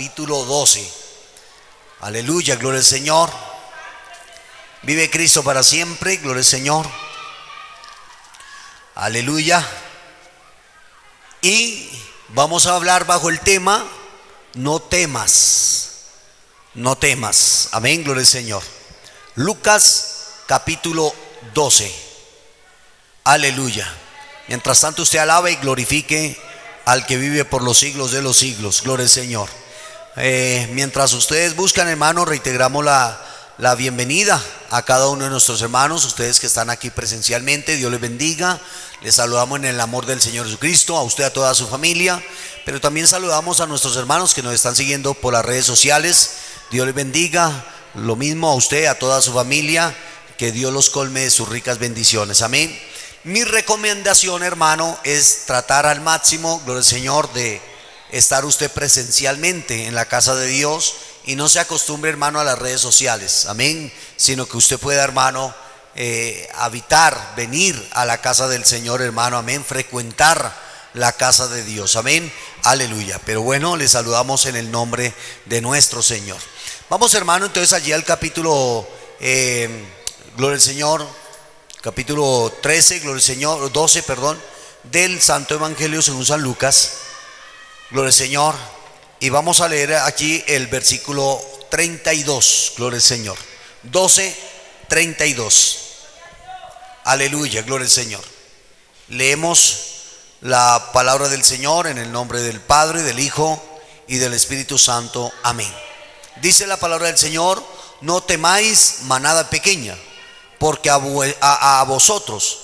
Capítulo 12. Aleluya, gloria al Señor. Vive Cristo para siempre, gloria al Señor. Aleluya. Y vamos a hablar bajo el tema: no temas, no temas. Amén, gloria al Señor. Lucas capítulo 12. Aleluya. Mientras tanto usted alaba y glorifique al que vive por los siglos de los siglos. Gloria al Señor. Mientras ustedes buscan, hermanos, reiteramos la bienvenida a cada uno de nuestros hermanos, ustedes que están aquí presencialmente. Dios les bendiga. Les saludamos en el amor del Señor Jesucristo, a usted, a toda su familia, pero también saludamos a nuestros hermanos que nos están siguiendo por las redes sociales. Dios les bendiga. Lo mismo a usted, a toda su familia, que Dios los colme de sus ricas bendiciones. Amén. Mi recomendación, hermano, es tratar al máximo, gloria al Señor, de estar usted presencialmente en la casa de Dios y no se acostumbre, hermano, a las redes sociales. Amén. Sino que usted pueda, hermano, habitar, venir a la casa del Señor, hermano. Amén. Frecuentar la casa de Dios. Amén. Aleluya. Pero bueno, le saludamos en el nombre de nuestro Señor. Vamos, hermano, entonces allí al capítulo, gloria al Señor, capítulo 13, gloria al Señor, 12, perdón, del Santo Evangelio según San Lucas. Gloria al Señor. Y vamos a leer aquí el versículo 32. Gloria al Señor. 12, 32. Aleluya, gloria al Señor. Leemos la palabra del Señor en el nombre del Padre, del Hijo y del Espíritu Santo. Amén. Dice la palabra del Señor: no temáis, manada pequeña, porque a vosotros,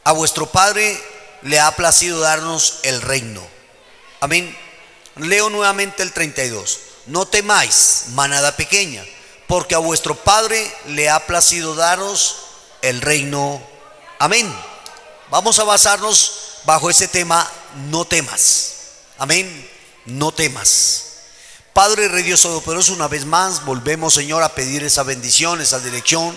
a vuestro Padre, le ha placido darnos el reino. Amén. Leo nuevamente el 32. No temáis, manada pequeña, porque a vuestro Padre le ha placido daros el reino. Amén. Vamos a basarnos bajo ese tema: no temas. Amén. No temas. Padre, Rey Dios Todopoderoso, una vez más volvemos, Señor, a pedir esa bendición, esa dirección,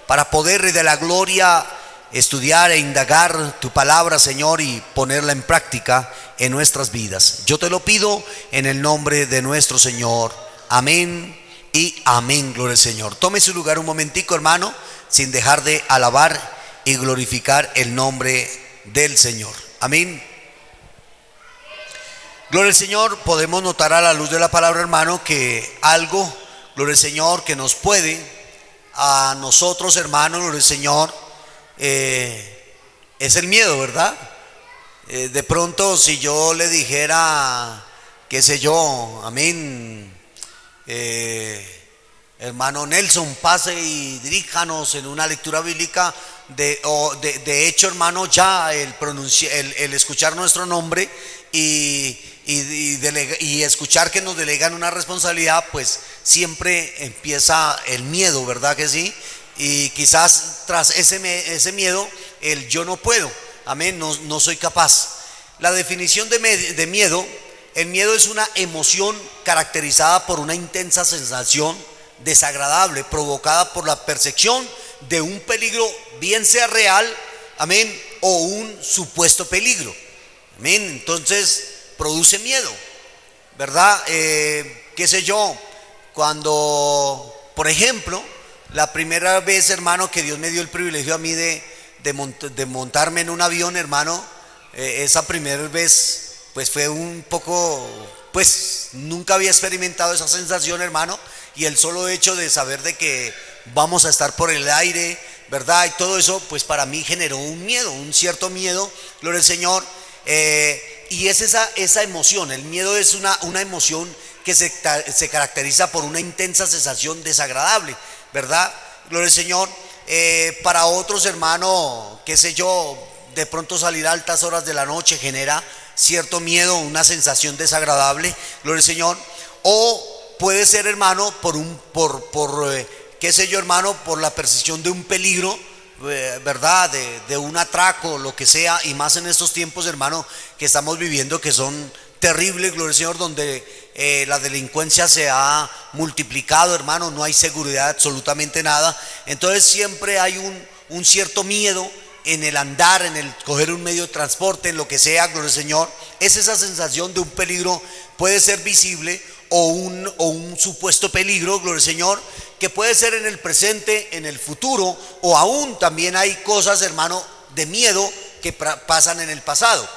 para poder, Rey de la Gloria, estudiar e indagar tu palabra, Señor, y ponerla en práctica en nuestras vidas. Yo te lo pido en el nombre de nuestro Señor. Amén y amén. Gloria al Señor. Tome su lugar un momentico, hermano, sin dejar de alabar y glorificar el nombre del Señor. Amén. Gloria al Señor. Podemos notar a la luz de la palabra, hermano, que algo, gloria al Señor, que nos puede a nosotros, hermanos, gloria al Señor, es el miedo, ¿verdad? De pronto, si yo le dijera, qué sé yo, amén, hermano Nelson, pase y diríjanos en una lectura bíblica, de hecho, hermano, ya el escuchar nuestro nombre y escuchar que nos delegan una responsabilidad, pues siempre empieza el miedo, ¿verdad que sí? Y quizás tras ese miedo, el yo no puedo, amén, no soy capaz. La definición de miedo: el miedo es una emoción caracterizada por una intensa sensación desagradable provocada por la percepción de un peligro, bien sea real, amén, o un supuesto peligro, amén. Entonces produce miedo, ¿verdad? Qué sé yo, cuando, por ejemplo, la primera vez, hermano, que Dios me dio el privilegio a mí de montarme en un avión, hermano, esa primera vez, pues fue un poco, pues nunca había experimentado esa sensación, hermano, y el solo hecho de saber de que vamos a estar por el aire, ¿verdad? Y todo eso, pues para mí generó un miedo, un cierto miedo, gloria al Señor. Y es esa emoción. El miedo es una emoción que se caracteriza por una intensa sensación desagradable, ¿verdad? Gloria al Señor. Para otros, hermano, qué sé yo, de pronto salir a altas horas de la noche genera cierto miedo, una sensación desagradable, gloria al Señor. O puede ser, hermano, qué sé yo, hermano, por la percepción de un peligro, ¿verdad? De un atraco, lo que sea, y más en estos tiempos, hermano, que estamos viviendo, que son terribles, gloria al Señor, donde la delincuencia se ha multiplicado, hermano, no hay seguridad, absolutamente nada. Entonces siempre hay un cierto miedo en el andar, en el coger un medio de transporte, en lo que sea, gloria al Señor. Es esa sensación de un peligro, puede ser visible o un supuesto peligro, gloria al Señor, que puede ser en el presente, en el futuro, o aún también hay cosas, hermano, de miedo que pasan en el pasado.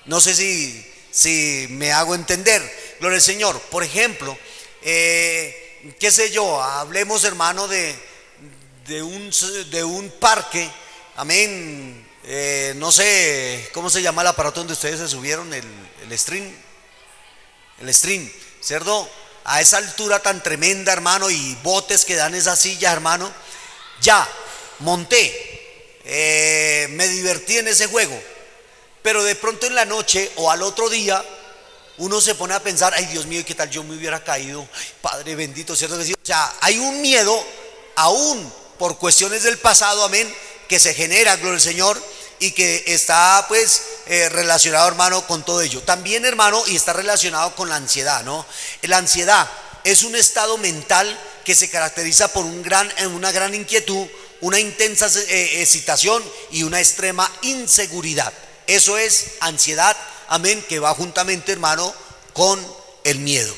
No sé si me hago entender, gloria al Señor. Por ejemplo, qué sé yo, hablemos, hermano, de un parque, amén. No sé cómo se llama el aparato donde ustedes se subieron, el stream, ¿cierto? A esa altura tan tremenda, hermano, y botes que dan esa silla, hermano. Ya, monté, me divertí en ese juego, pero de pronto en la noche o al otro día uno se pone a pensar, ay Dios mío, ¿y qué tal yo me hubiera caído? Ay, Padre bendito, ¿cierto que sí? O sea, hay un miedo aún por cuestiones del pasado, amén, que se genera, gloria al Señor, y que está pues relacionado, hermano, con todo ello. También, hermano, y está relacionado con la ansiedad, ¿no? La ansiedad es un estado mental que se caracteriza por una gran inquietud, una intensa excitación y una extrema inseguridad. Eso es ansiedad, amén, que va juntamente, hermano, con el miedo.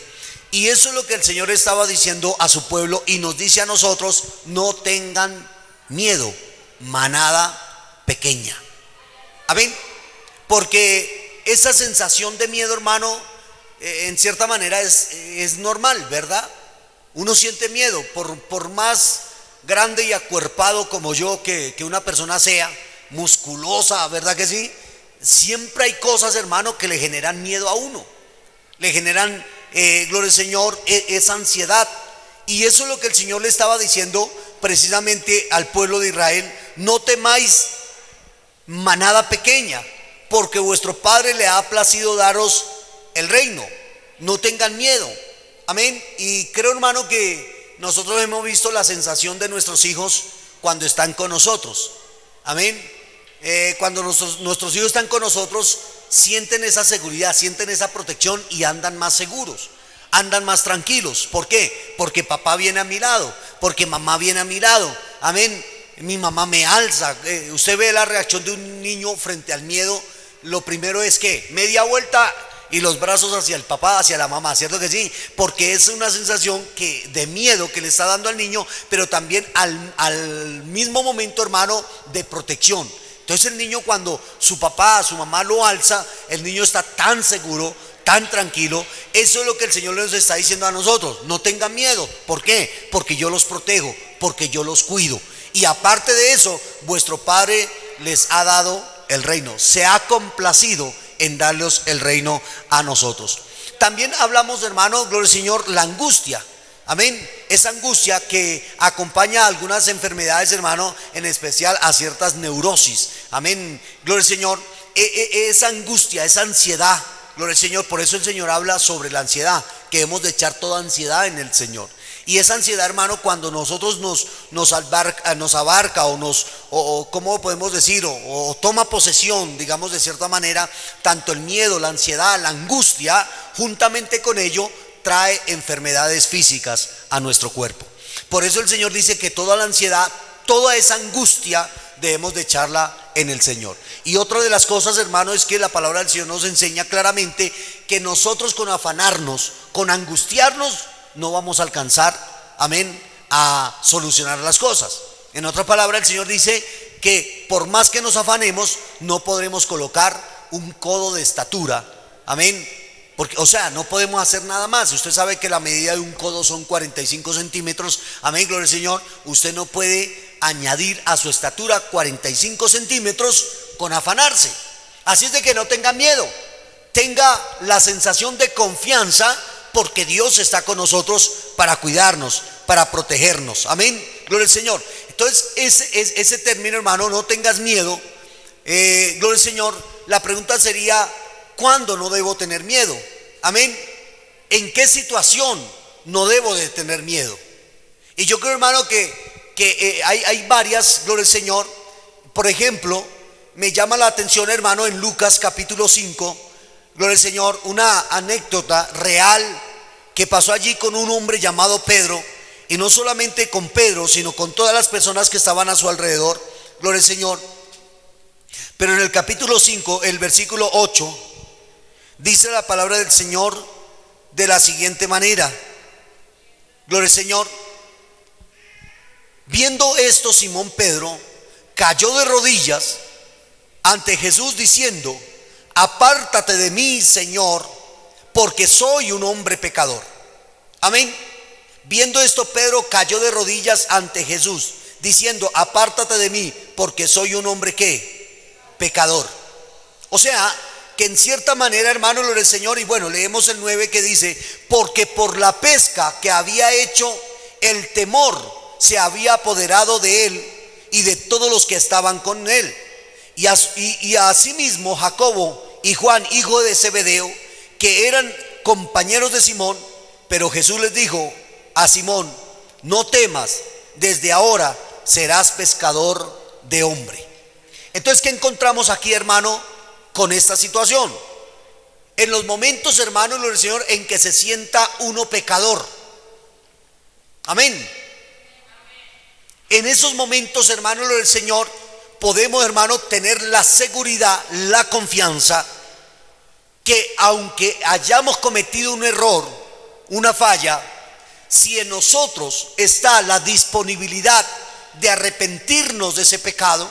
Y eso es lo que el Señor estaba diciendo a su pueblo y nos dice a nosotros: no tengan miedo, manada pequeña. Amén. Porque esa sensación de miedo, hermano, en cierta manera es normal, ¿verdad? Uno siente miedo, por más grande y acuerpado como yo que una persona sea, musculosa, ¿verdad que sí? Siempre hay cosas, hermano, que le generan miedo a uno. Le generan, gloria al Señor, esa ansiedad. Y eso es lo que el Señor le estaba diciendo precisamente al pueblo de Israel: no temáis, manada pequeña, porque vuestro Padre le ha placido daros el reino. No tengan miedo, amén. Y creo, hermano, que nosotros hemos visto la sensación de nuestros hijos cuando están con nosotros, amén. Cuando nuestros hijos están con nosotros, sienten esa seguridad, sienten esa protección y andan más seguros, andan más tranquilos. ¿Por qué? Porque papá viene a mi lado, porque mamá viene a mi lado, amén. Mi mamá me alza. Usted ve la reacción de un niño frente al miedo. Lo primero es que media vuelta y los brazos hacia el papá, hacia la mamá, ¿cierto que sí? Porque es una sensación de miedo que le está dando al niño, pero también al mismo momento, hermano, de protección. Entonces el niño, cuando su papá, su mamá lo alza, el niño está tan seguro, tan tranquilo. Eso es lo que el Señor nos está diciendo a nosotros: no tengan miedo. ¿Por qué? Porque yo los protejo, porque yo los cuido. Y aparte de eso, vuestro Padre les ha dado el reino, se ha complacido en darles el reino a nosotros. También hablamos, hermano, gloria al Señor, la angustia, amén. Esa angustia que acompaña a algunas enfermedades, hermano, en especial a ciertas neurosis, amén, gloria al Señor. Esa angustia, esa ansiedad, gloria al Señor. Por eso el Señor habla sobre la ansiedad, que hemos de echar toda ansiedad en el Señor. Y esa ansiedad, hermano, cuando nosotros nos abarca o ¿cómo podemos decir? O toma posesión, digamos, de cierta manera, tanto el miedo, la ansiedad, la angustia, juntamente con ello trae enfermedades físicas a nuestro cuerpo. Por eso el Señor dice que toda la ansiedad, toda esa angustia, debemos de echarla en el Señor. Y otra de las cosas, hermano, es que la palabra del Señor nos enseña claramente que nosotros, con afanarnos, con angustiarnos, no vamos a alcanzar, amén, a solucionar las cosas. En otra palabra, el Señor dice que por más que nos afanemos, no podremos colocar un codo de estatura, amén. Porque, o sea, no podemos hacer nada más. Usted sabe que la medida de un codo son 45 centímetros, amén, gloria al Señor. Usted no puede añadir a su estatura 45 centímetros con afanarse. Así es de que no tenga miedo, tenga la sensación de confianza, porque Dios está con nosotros para cuidarnos, para protegernos, amén, gloria al Señor. Entonces ese término, hermano, no tengas miedo, gloria al Señor. La pregunta sería: ¿cuándo no debo tener miedo? Amén. ¿En qué situación no debo de tener miedo? Y yo creo, hermano, que hay varias, gloria al Señor. Por ejemplo, me llama la atención, hermano, en Lucas capítulo 5, gloria al Señor, una anécdota real que pasó allí con un hombre llamado Pedro. Y no solamente con Pedro, sino con todas las personas que estaban a su alrededor, gloria al Señor. Pero en el capítulo 5, el versículo 8, dice la palabra del Señor: de la siguiente manera. Gloria al Señor. Viendo esto, Simón Pedro cayó de rodillas ante Jesús diciendo: apártate de mí, Señor, porque soy un hombre pecador. Amén. Viendo esto, Pedro cayó de rodillas ante Jesús diciendo: apártate de mí, porque soy un hombre ¿qué? Pecador. O sea, que en cierta manera, hermano, lo del Señor, y bueno, leemos el 9 que dice: porque por la pesca que había hecho, el temor se había apoderado de él y de todos los que estaban con él. Y asimismo Jacobo y Juan, hijo de Zebedeo, que eran compañeros de Simón. Pero Jesús les dijo a Simón: no temas, desde ahora serás pescador de hombre. Entonces, ¿qué encontramos aquí, hermano, con esta situación? En los momentos, hermano, del Señor, en que se sienta uno pecador. Amén. En esos momentos, hermano, del Señor, podemos, hermano, tener la seguridad, la confianza que aunque hayamos cometido un error, una falla, si en nosotros está la disponibilidad de arrepentirnos de ese pecado,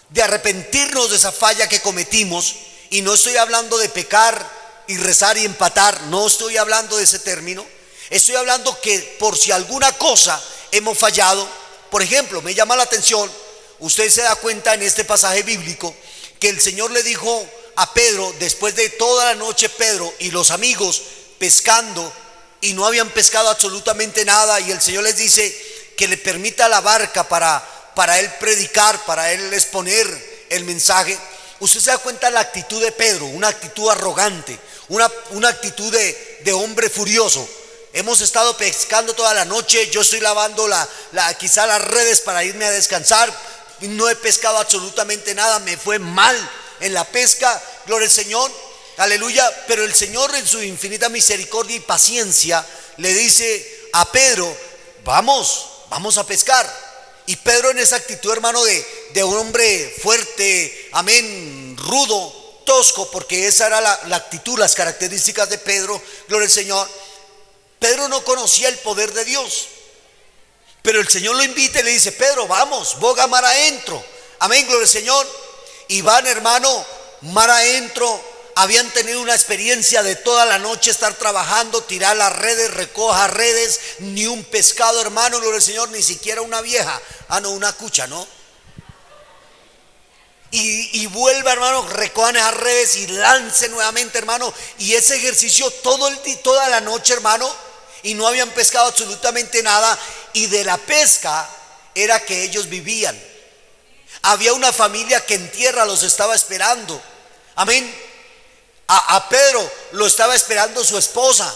de arrepentirnos de esa falla que cometimos, y no estoy hablando de pecar y rezar y empatar, no estoy hablando de ese término, estoy hablando que por si alguna cosa hemos fallado. Por ejemplo, me llama la atención, usted se da cuenta en este pasaje bíblico que el Señor le dijo a Pedro, después de toda la noche Pedro y los amigos pescando, y no habían pescado absolutamente nada, y el Señor les dice que le permita la barca para él predicar, para él exponer el mensaje. Usted se da cuenta de la actitud de Pedro, una actitud arrogante, una actitud de hombre furioso. Hemos estado pescando toda la noche, yo estoy lavando quizá las redes para irme a descansar, no he pescado absolutamente nada, me fue mal en la pesca, gloria al Señor, aleluya. Pero el Señor, en su infinita misericordia y paciencia, le dice a Pedro: vamos a pescar. Y Pedro, en esa actitud, hermano, de un hombre fuerte, amén, rudo, tosco, porque esa era la actitud, las características de Pedro, gloria al Señor. Pedro no conocía el poder de Dios, pero el Señor lo invita y le dice: Pedro, vamos, boga mar adentro. Amén, gloria al Señor. Y van, hermano, mar adentro. Habían tenido una experiencia de toda la noche estar trabajando, tirar las redes, recoja redes, ni un pescado, hermano, gloria al Señor, ni siquiera una vieja, no, una cucha, ¿no? Y vuelva, hermano, recojan esas redes y lance nuevamente, hermano. Y ese ejercicio toda la noche, hermano, y no habían pescado absolutamente nada. Y de la pesca era que ellos vivían. Había una familia que en tierra los estaba esperando. Amén. A Pedro lo estaba esperando su esposa,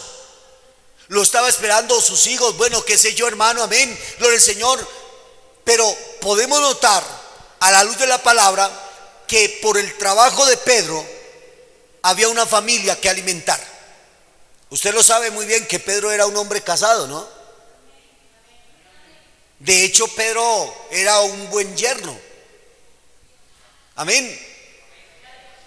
lo estaba esperando sus hijos, bueno, qué sé yo, hermano, amén, gloria al Señor. Pero podemos notar, a la luz de la palabra, que por el trabajo de Pedro había una familia que alimentar. Usted lo sabe muy bien que Pedro era un hombre casado, ¿no? De hecho, Pedro era un buen yerno. Amén.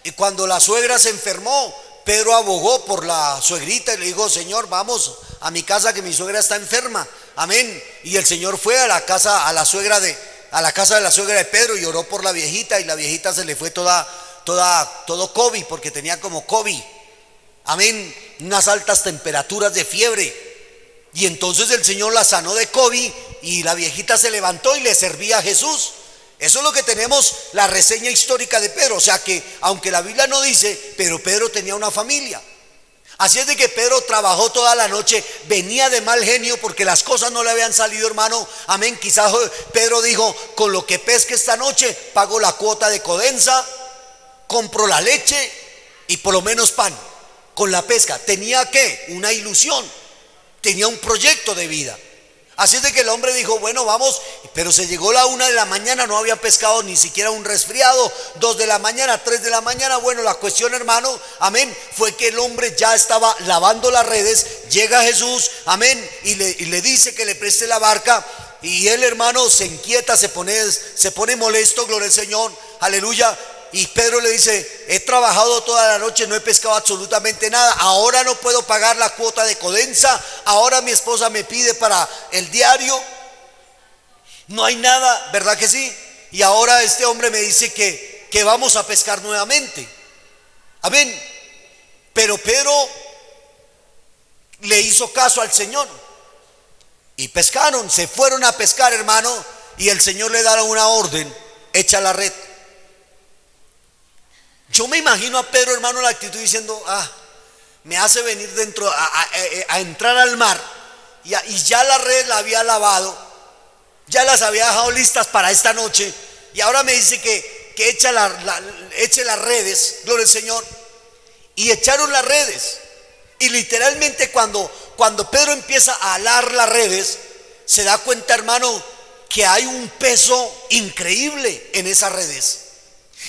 Y cuando la suegra se enfermó, Pedro abogó por la suegrita y le dijo: Señor, vamos a mi casa que mi suegra está enferma. Amén. Y el Señor fue a la casa, a la casa de la suegra de Pedro, y oró por la viejita, y la viejita se le fue todo COVID, porque tenía como COVID. Amén. Unas altas temperaturas de fiebre. Y entonces el Señor la sanó de COVID, y la viejita se levantó y le servía a Jesús. Eso es lo que tenemos, la reseña histórica de Pedro. O sea que, aunque la Biblia no dice, pero Pedro tenía una familia. Así es de que Pedro trabajó toda la noche, venía de mal genio porque las cosas no le habían salido, hermano. Amén. Quizás Pedro dijo: con lo que pesque esta noche, pago la cuota de Codensa, compro la leche y por lo menos pan. Con la pesca tenía una ilusión, tenía un proyecto de vida. Así es de que el hombre dijo: bueno, vamos. Pero se llegó la 1 de la mañana, no había pescado ni siquiera un resfriado. 2 de la mañana, 3 de la mañana. Bueno, la cuestión, hermano, amén, fue que el hombre ya estaba lavando las redes. Llega Jesús, amén, y le dice que le preste la barca. Y él, hermano, se inquieta, se pone molesto, gloria al Señor, aleluya. Y Pedro le dice: he trabajado toda la noche, no he pescado absolutamente nada, ahora no puedo pagar la cuota de Codensa, ahora mi esposa me pide para el diario, no hay nada, ¿verdad que sí? Y ahora este hombre me dice que vamos a pescar nuevamente. Amén. Pero Pedro le hizo caso al Señor y pescaron, se fueron a pescar, hermano, y el Señor le da una orden: echa la red. Yo me imagino a Pedro, hermano, la actitud diciendo: me hace venir dentro a entrar al mar, y ya la red la había lavado, ya las había dejado listas para esta noche, y ahora me dice que eche las redes, gloria al Señor. Y echaron las redes, y literalmente cuando Pedro empieza a alar las redes, se da cuenta, hermano, que hay un peso increíble en esas redes.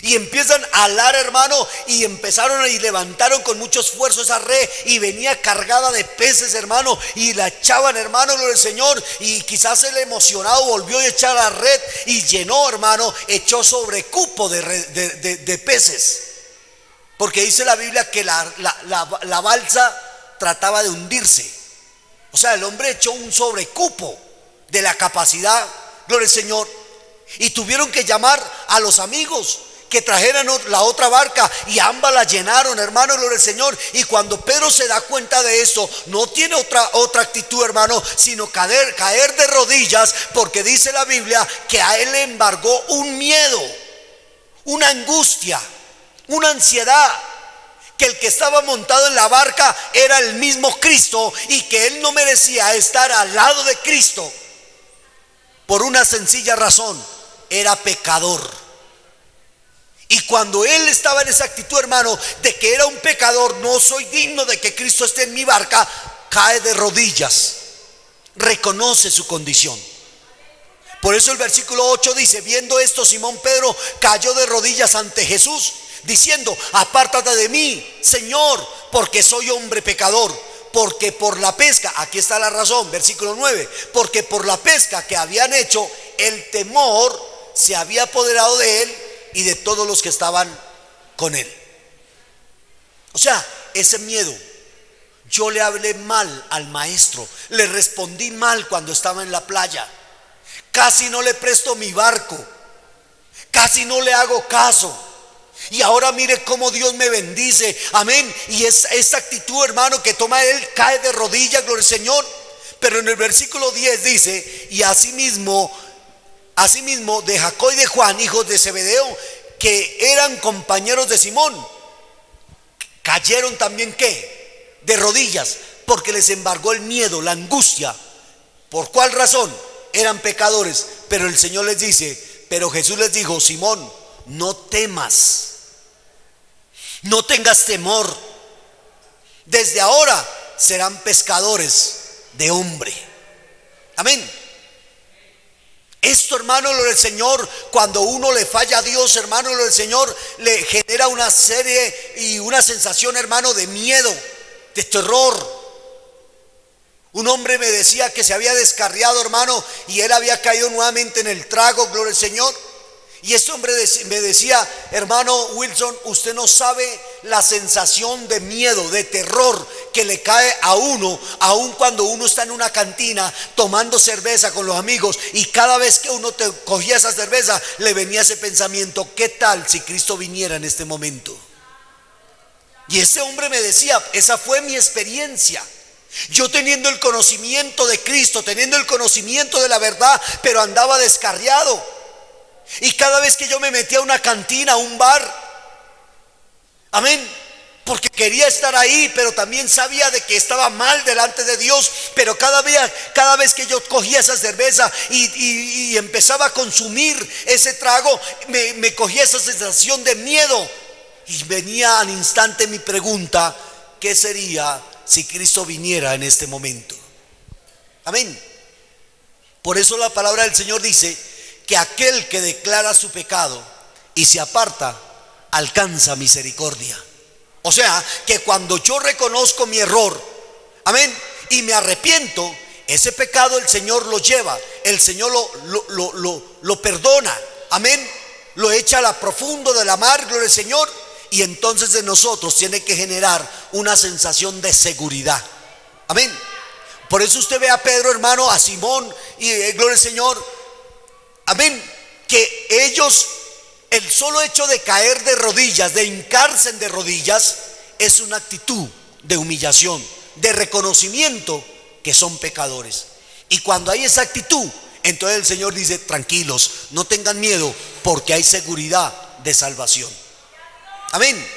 Y empiezan a alar, hermano, y empezaron y levantaron con mucho esfuerzo esa red, y venía cargada de peces, hermano, y la echaban, hermano, gloria al Señor. Y quizás el emocionado volvió a echar la red y llenó, hermano, echó sobrecupo de peces, porque dice la Biblia que la balsa trataba de hundirse. O sea, el hombre echó un sobrecupo de la capacidad, gloria al Señor, y tuvieron que llamar a los amigos que trajeran la otra barca, y ambas la llenaron, hermano, gloria al Señor. Y cuando Pedro se da cuenta de esto, no tiene otra actitud, hermano, sino caer de rodillas, porque dice la Biblia que a él le embargó un miedo, una angustia, una ansiedad, que el que estaba montado en la barca era el mismo Cristo, y que él no merecía estar al lado de Cristo por una sencilla razón: era pecador. Y cuando él estaba en esa actitud, hermano, de que era un pecador, no soy digno de que Cristo esté en mi barca, cae de rodillas, reconoce su condición. Por eso el versículo 8 dice: viendo esto, Simón Pedro cayó de rodillas ante Jesús, diciendo: apártate de mí, Señor, porque soy hombre pecador. Porque por la pesca, aquí está la razón, versículo 9, porque por la pesca que habían hecho, el temor se había apoderado de él y de todos los que estaban con él. O sea, ese miedo. Yo le hablé mal al maestro, le respondí mal cuando estaba en la playa, casi no le presto mi barco, casi no le hago caso, y ahora mire cómo Dios me bendice, amén. Y es esta actitud, hermano, que toma él, cae de rodillas, gloria al Señor. Pero en el versículo 10 dice: y asimismo de Jacob y de Juan, hijos de Zebedeo, que eran compañeros de Simón, cayeron también, ¿qué? De rodillas, porque les embargó el miedo, la angustia. ¿Por cuál razón? Eran pecadores. Pero el Señor les dice, pero Jesús les dijo: Simón, no temas, no tengas temor, desde ahora serán pescadores de hombre. Amén. Esto, hermano, lo del Señor, cuando uno le falla a Dios, hermano, lo del Señor le genera una serie y una sensación, hermano, de miedo, de terror. Un hombre me decía que se había descarriado, hermano, y él había caído nuevamente en el trago, gloria al Señor. Y este hombre me decía: hermano Wilson, usted no sabe la sensación de miedo, de terror que le cae a uno, aun cuando uno está en una cantina tomando cerveza con los amigos, y cada vez que uno te cogía esa cerveza, le venía ese pensamiento: ¿qué tal si Cristo viniera en este momento? Y este hombre me decía: esa fue mi experiencia. Yo teniendo el conocimiento de Cristo, teniendo el conocimiento de la verdad, pero andaba descarriado. Y cada vez que yo me metía a una cantina, a un bar, amén, porque quería estar ahí, pero también sabía de que estaba mal delante de Dios. Pero cada vez que yo cogía esa cerveza y empezaba a consumir ese trago, me cogía esa sensación de miedo. Y venía al instante mi pregunta: ¿qué sería si Cristo viniera en este momento? Amén. Por eso la palabra del Señor dice que aquel que declara su pecado y se aparta alcanza misericordia. O sea, que cuando yo reconozco mi error, amén, y me arrepiento, ese pecado el Señor lo lleva, el Señor lo perdona, amén. lo echa a la profundo de la mar, gloria al Señor, y entonces de nosotros tiene que generar una sensación de seguridad. Amén. Por eso usted ve a Pedro, hermano, a Simón y gloria al Señor. Amén. Que ellos, el solo hecho de caer de rodillas, de hincarse de rodillas, es una actitud de humillación, de reconocimiento que son pecadores. Y cuando hay esa actitud, entonces el Señor dice: tranquilos, no tengan miedo, porque hay seguridad de salvación. Amén.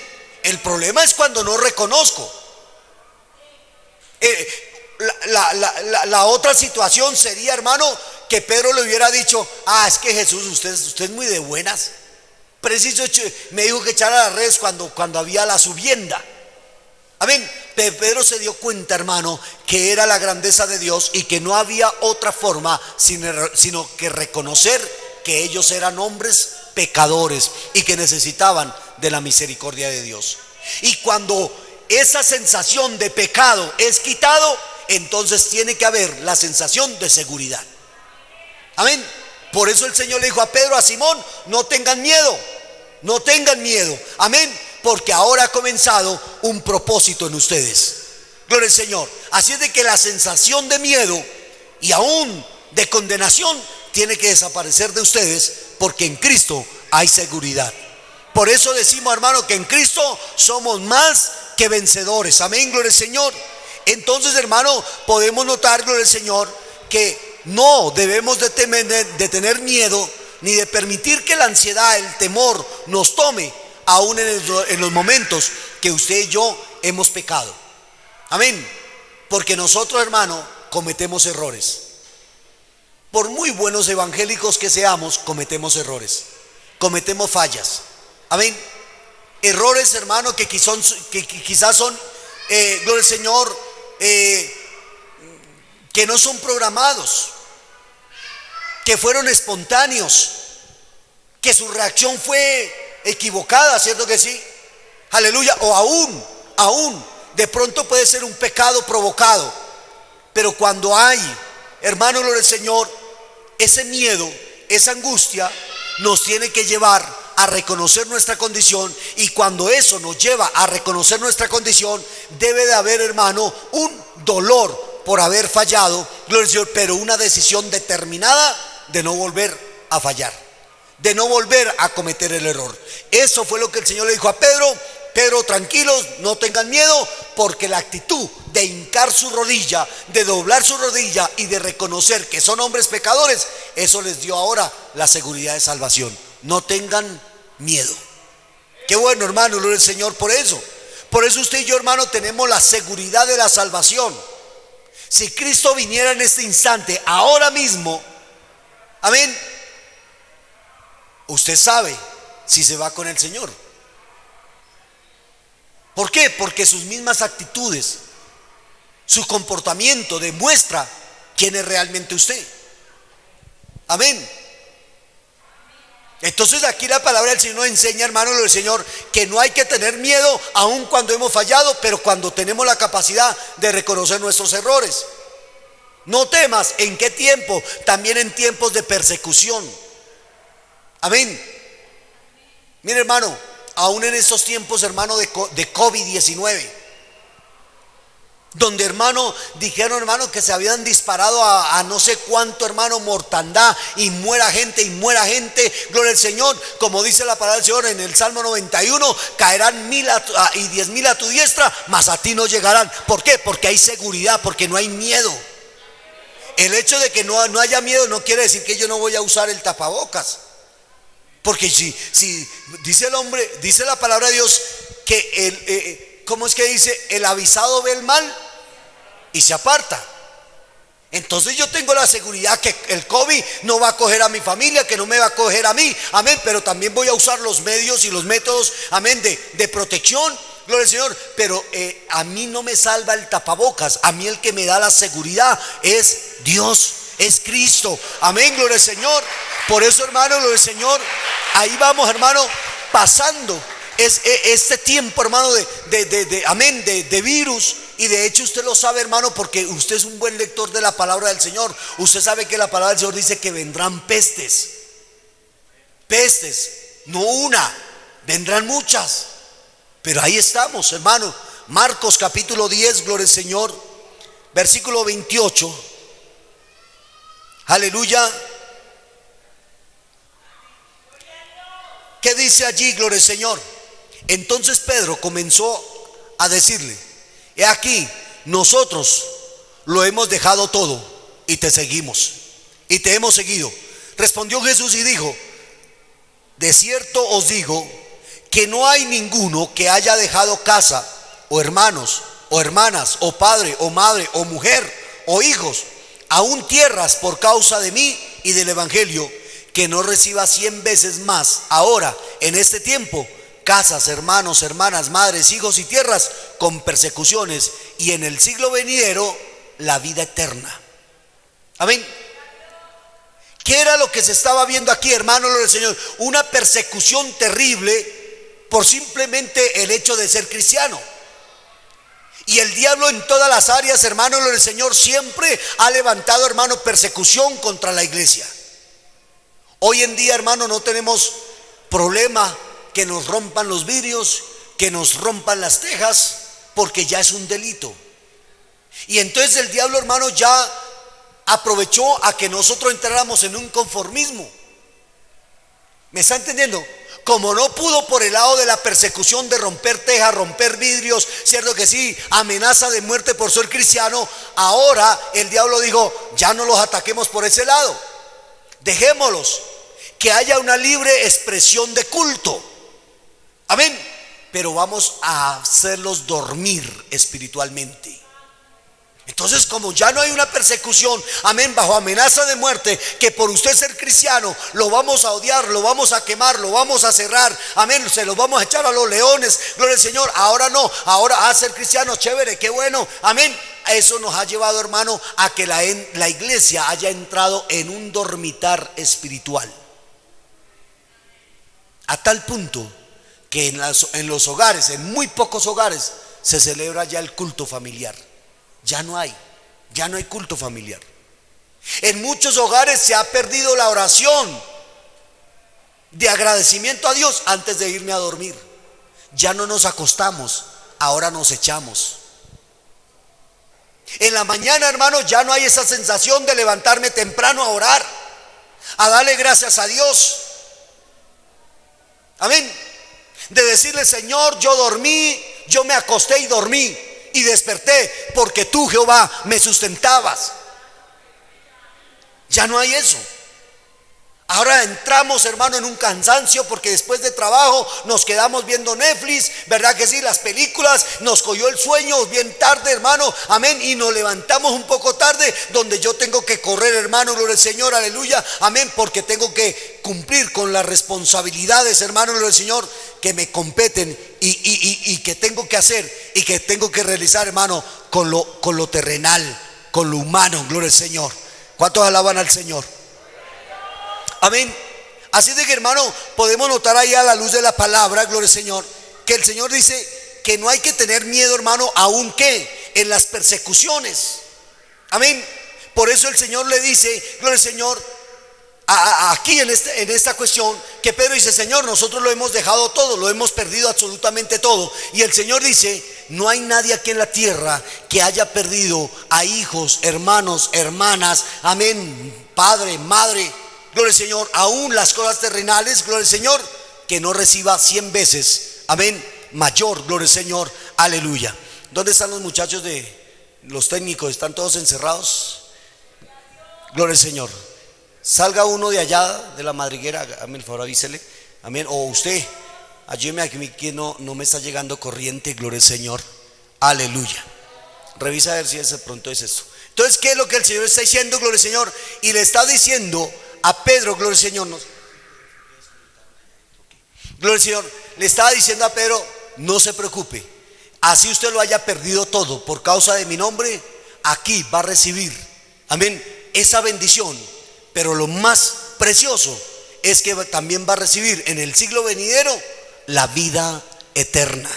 El problema es cuando no reconozco. La otra situación sería, hermano, que Pedro le hubiera dicho: es que Jesús, usted es muy de buenas. Preciso me dijo que echara las redes cuando había la subienda. Amén. Pedro se dio cuenta, hermano, que era la grandeza de Dios y que no había otra forma sino que reconocer que ellos eran hombres pecadores y que necesitaban de la misericordia de Dios. Y cuando esa sensación de pecado es quitado, entonces tiene que haber la sensación de seguridad. Amén. Por eso el Señor le dijo a Pedro, a Simón: no tengan miedo, no tengan miedo. Amén. Porque ahora ha comenzado un propósito en ustedes. Gloria al Señor. Así es de que la sensación de miedo y aún de condenación tiene que desaparecer de ustedes, porque en Cristo hay seguridad. Por eso decimos, hermano, que en Cristo somos más que vencedores. Amén, gloria al Señor. Entonces, hermano, podemos notar, gloria al Señor, que no debemos de tener miedo, ni de permitir que la ansiedad, el temor nos tome, aún en los momentos que usted y yo hemos pecado. Amén. Porque nosotros, hermano, cometemos errores. Por muy buenos evangélicos que seamos, cometemos errores, cometemos fallas. Amén. Errores, hermano, que quizás son, gloria al Señor, que no son programados, que fueron espontáneos, que su reacción fue equivocada, ¿cierto que sí? Aleluya. O aún de pronto puede ser un pecado provocado. Pero cuando hay, hermano, gloria al Señor, ese miedo, esa angustia nos tiene que llevar a reconocer nuestra condición. Y cuando eso nos lleva a reconocer nuestra condición, debe de haber, hermano, un dolor por haber fallado, gloria al Señor, pero una decisión determinada de no volver a fallar, de no volver a cometer el error. Eso fue lo que el Señor le dijo a Pedro: Pedro, tranquilos, no tengan miedo, porque la actitud de hincar su rodilla, de doblar su rodilla y de reconocer que son hombres pecadores, eso les dio ahora la seguridad de salvación. No tengan miedo. Qué bueno, hermano, gloria al Señor por eso. Por eso usted y yo, hermano, tenemos la seguridad de la salvación. Si Cristo viniera en este instante, ahora mismo, amén, usted sabe si se va con el Señor. ¿Por qué? Porque sus mismas actitudes, su comportamiento demuestra quién es realmente usted. Amén. Entonces aquí la palabra del Señor nos enseña, hermano, lo del Señor, que no hay que tener miedo aun cuando hemos fallado, pero cuando tenemos la capacidad de reconocer nuestros errores. No temas. ¿En qué tiempo? También en tiempos de persecución. Amén. Mire, hermano, aún en estos tiempos, hermano, de COVID-19, donde, hermano, dijeron, hermano, que se habían disparado a no sé cuánto, hermano, mortandad, y muera gente, gloria al Señor. Como dice la palabra del Señor en el Salmo 91, caerán 1000 y 10,000 a tu diestra, mas a ti no llegarán. ¿Por qué? Porque hay seguridad, porque no hay miedo. El hecho de que no haya miedo no quiere decir que yo no voy a usar el tapabocas. Porque si dice el hombre, dice la palabra de Dios, que ¿cómo es que dice? El avisado ve el mal y se aparta. Entonces yo tengo la seguridad que el COVID no va a coger a mi familia, que no me va a coger a mí, amén. Pero también voy a usar los medios y los métodos, amén, de protección, gloria al Señor. Pero a mí no me salva el tapabocas, a mí el que me da la seguridad es Dios, es Cristo, amén, gloria al Señor. Por eso, hermano, gloria al Señor, ahí vamos, hermano, pasando este tiempo, hermano, amén, de virus. Y de hecho usted lo sabe, hermano, porque usted es un buen lector de la palabra del Señor. Usted sabe que la palabra del Señor dice que vendrán pestes. no una, vendrán muchas. Pero ahí estamos, hermano. Marcos capítulo 10, gloria al Señor, versículo 28. Aleluya. ¿Qué dice allí, gloria al Señor? Entonces Pedro comenzó a decirle: he aquí, nosotros lo hemos dejado todo y te seguimos, y te hemos seguido. Respondió Jesús y dijo: de cierto os digo que no hay ninguno que haya dejado casa, o hermanos, o hermanas, o padre, o madre, o mujer, o hijos, aún tierras por causa de mí y del evangelio, que no reciba 100 veces más ahora en este tiempo casas, hermanos, hermanas, madres, hijos y tierras con persecuciones, y en el siglo venidero la vida eterna. Amén. ¿Qué era lo que se estaba viendo aquí, hermanos del Señor? Una persecución terrible por simplemente el hecho de ser cristiano. Y el diablo en todas las áreas, hermanos del Señor, siempre ha levantado, hermano, persecución contra la iglesia. Hoy en día, hermano, no tenemos problema que nos rompan los vidrios, que nos rompan las tejas, porque ya es un delito. Y entonces el diablo, hermano, ya aprovechó a que nosotros entráramos en un conformismo. ¿Me está entendiendo? Como no pudo por el lado de la persecución, de romper tejas, romper vidrios, cierto que sí, amenaza de muerte por ser cristiano, ahora el diablo dijo: ya no los ataquemos por ese lado, dejémoslos, que haya una libre expresión de culto. Amén. Pero vamos a hacerlos dormir espiritualmente. Entonces, como ya no hay una persecución, amén, bajo amenaza de muerte, que por usted ser cristiano lo vamos a odiar, lo vamos a quemar, lo vamos a cerrar, amén, se lo vamos a echar a los leones, gloria al Señor. Ahora no, ahora a ser cristiano, chévere, qué bueno, amén. Eso nos ha llevado, hermano, a que la iglesia haya entrado en un dormitar espiritual, a tal punto que en los hogares, en muy pocos hogares, se celebra ya el culto familiar. Ya no hay culto familiar. En muchos hogares se ha perdido la oración de agradecimiento a Dios antes de irme a dormir. Ya no nos acostamos, ahora nos echamos. En la mañana, hermano, ya no hay esa sensación de levantarme temprano a orar, a darle gracias a Dios. Amén. De decirle: Señor, yo dormí, yo me acosté y dormí, y desperté porque tú, Jehová, me sustentabas. Ya no hay eso. Ahora entramos, hermano, en un cansancio porque después de trabajo nos quedamos viendo Netflix, ¿verdad que sí? Las películas, nos cogió el sueño bien tarde, hermano, amén, y nos levantamos un poco tarde, donde yo tengo que correr, hermano, gloria al Señor, aleluya, amén, porque tengo que cumplir con las responsabilidades, hermano, gloria al Señor, que me competen y que tengo que hacer y que tengo que realizar, hermano, con lo terrenal, con lo humano, gloria al Señor. ¿Cuántos alaban al Señor? Amén. Así de que, hermano, podemos notar ahí a la luz de la palabra, gloria al Señor, que el Señor dice que no hay que tener miedo, hermano, aun que en las persecuciones. Amén. Por eso el Señor le dice, gloria al Señor, aquí en esta cuestión, que Pedro dice: Señor, nosotros lo hemos dejado todo, lo hemos perdido absolutamente todo. Y el Señor dice: no hay nadie aquí en la tierra que haya perdido a hijos, hermanos, hermanas, amén, padre, madre, gloria al Señor, aún las cosas terrenales, gloria al Señor, que no reciba 100 veces, amén, mayor, gloria al Señor, aleluya. ¿Dónde están los muchachos los técnicos? ¿Están todos encerrados? Gloria al Señor. Salga uno de allá, de la madriguera, amén, por favor avísele, amén, o usted, ayúdeme a mí que no me está llegando corriente, gloria al Señor, aleluya. Revisa a ver si ese pronto es eso. Entonces, ¿qué es lo que el Señor está diciendo, gloria al Señor? Y le está diciendo a Pedro, gloria al Señor, gloria al Señor, le estaba diciendo a Pedro: no se preocupe, así usted lo haya perdido todo por causa de mi nombre, aquí va a recibir, amén, esa bendición. Pero lo más precioso es que también va a recibir en el siglo venidero la vida eterna.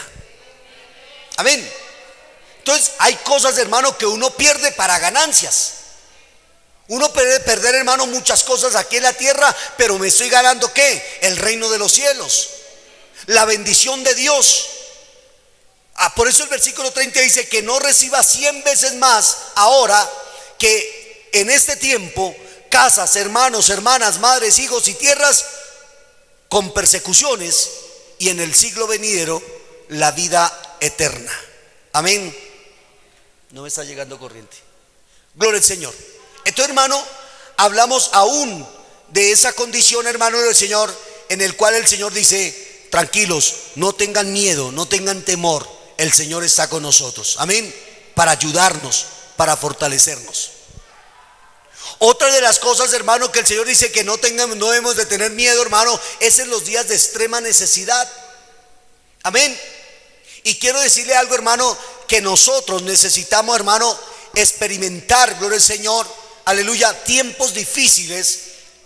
Amén. Entonces hay cosas, hermano, que uno pierde para ganancias. Uno puede perder, hermano, muchas cosas aquí en la tierra, pero me estoy ganando ¿qué? El reino de los cielos, la bendición de Dios. Por eso el versículo 30 dice que no reciba 100 veces más ahora que en este tiempo casas, hermanos, hermanas, madres, hijos y tierras con persecuciones, y en el siglo venidero la vida eterna. Amén. No me está llegando corriente. Gloria al Señor. Entonces, hermano, hablamos aún de esa condición, hermano, del Señor, en el cual el Señor dice: tranquilos, no tengan miedo, no tengan temor, el Señor está con nosotros. Amén. Para ayudarnos, para fortalecernos. Otra de las cosas, hermano, que el Señor dice que no debemos de tener miedo, hermano, es en los días de extrema necesidad. Amén. Y quiero decirle algo, hermano, que nosotros necesitamos, hermano, experimentar, gloria al Señor, aleluya, tiempos difíciles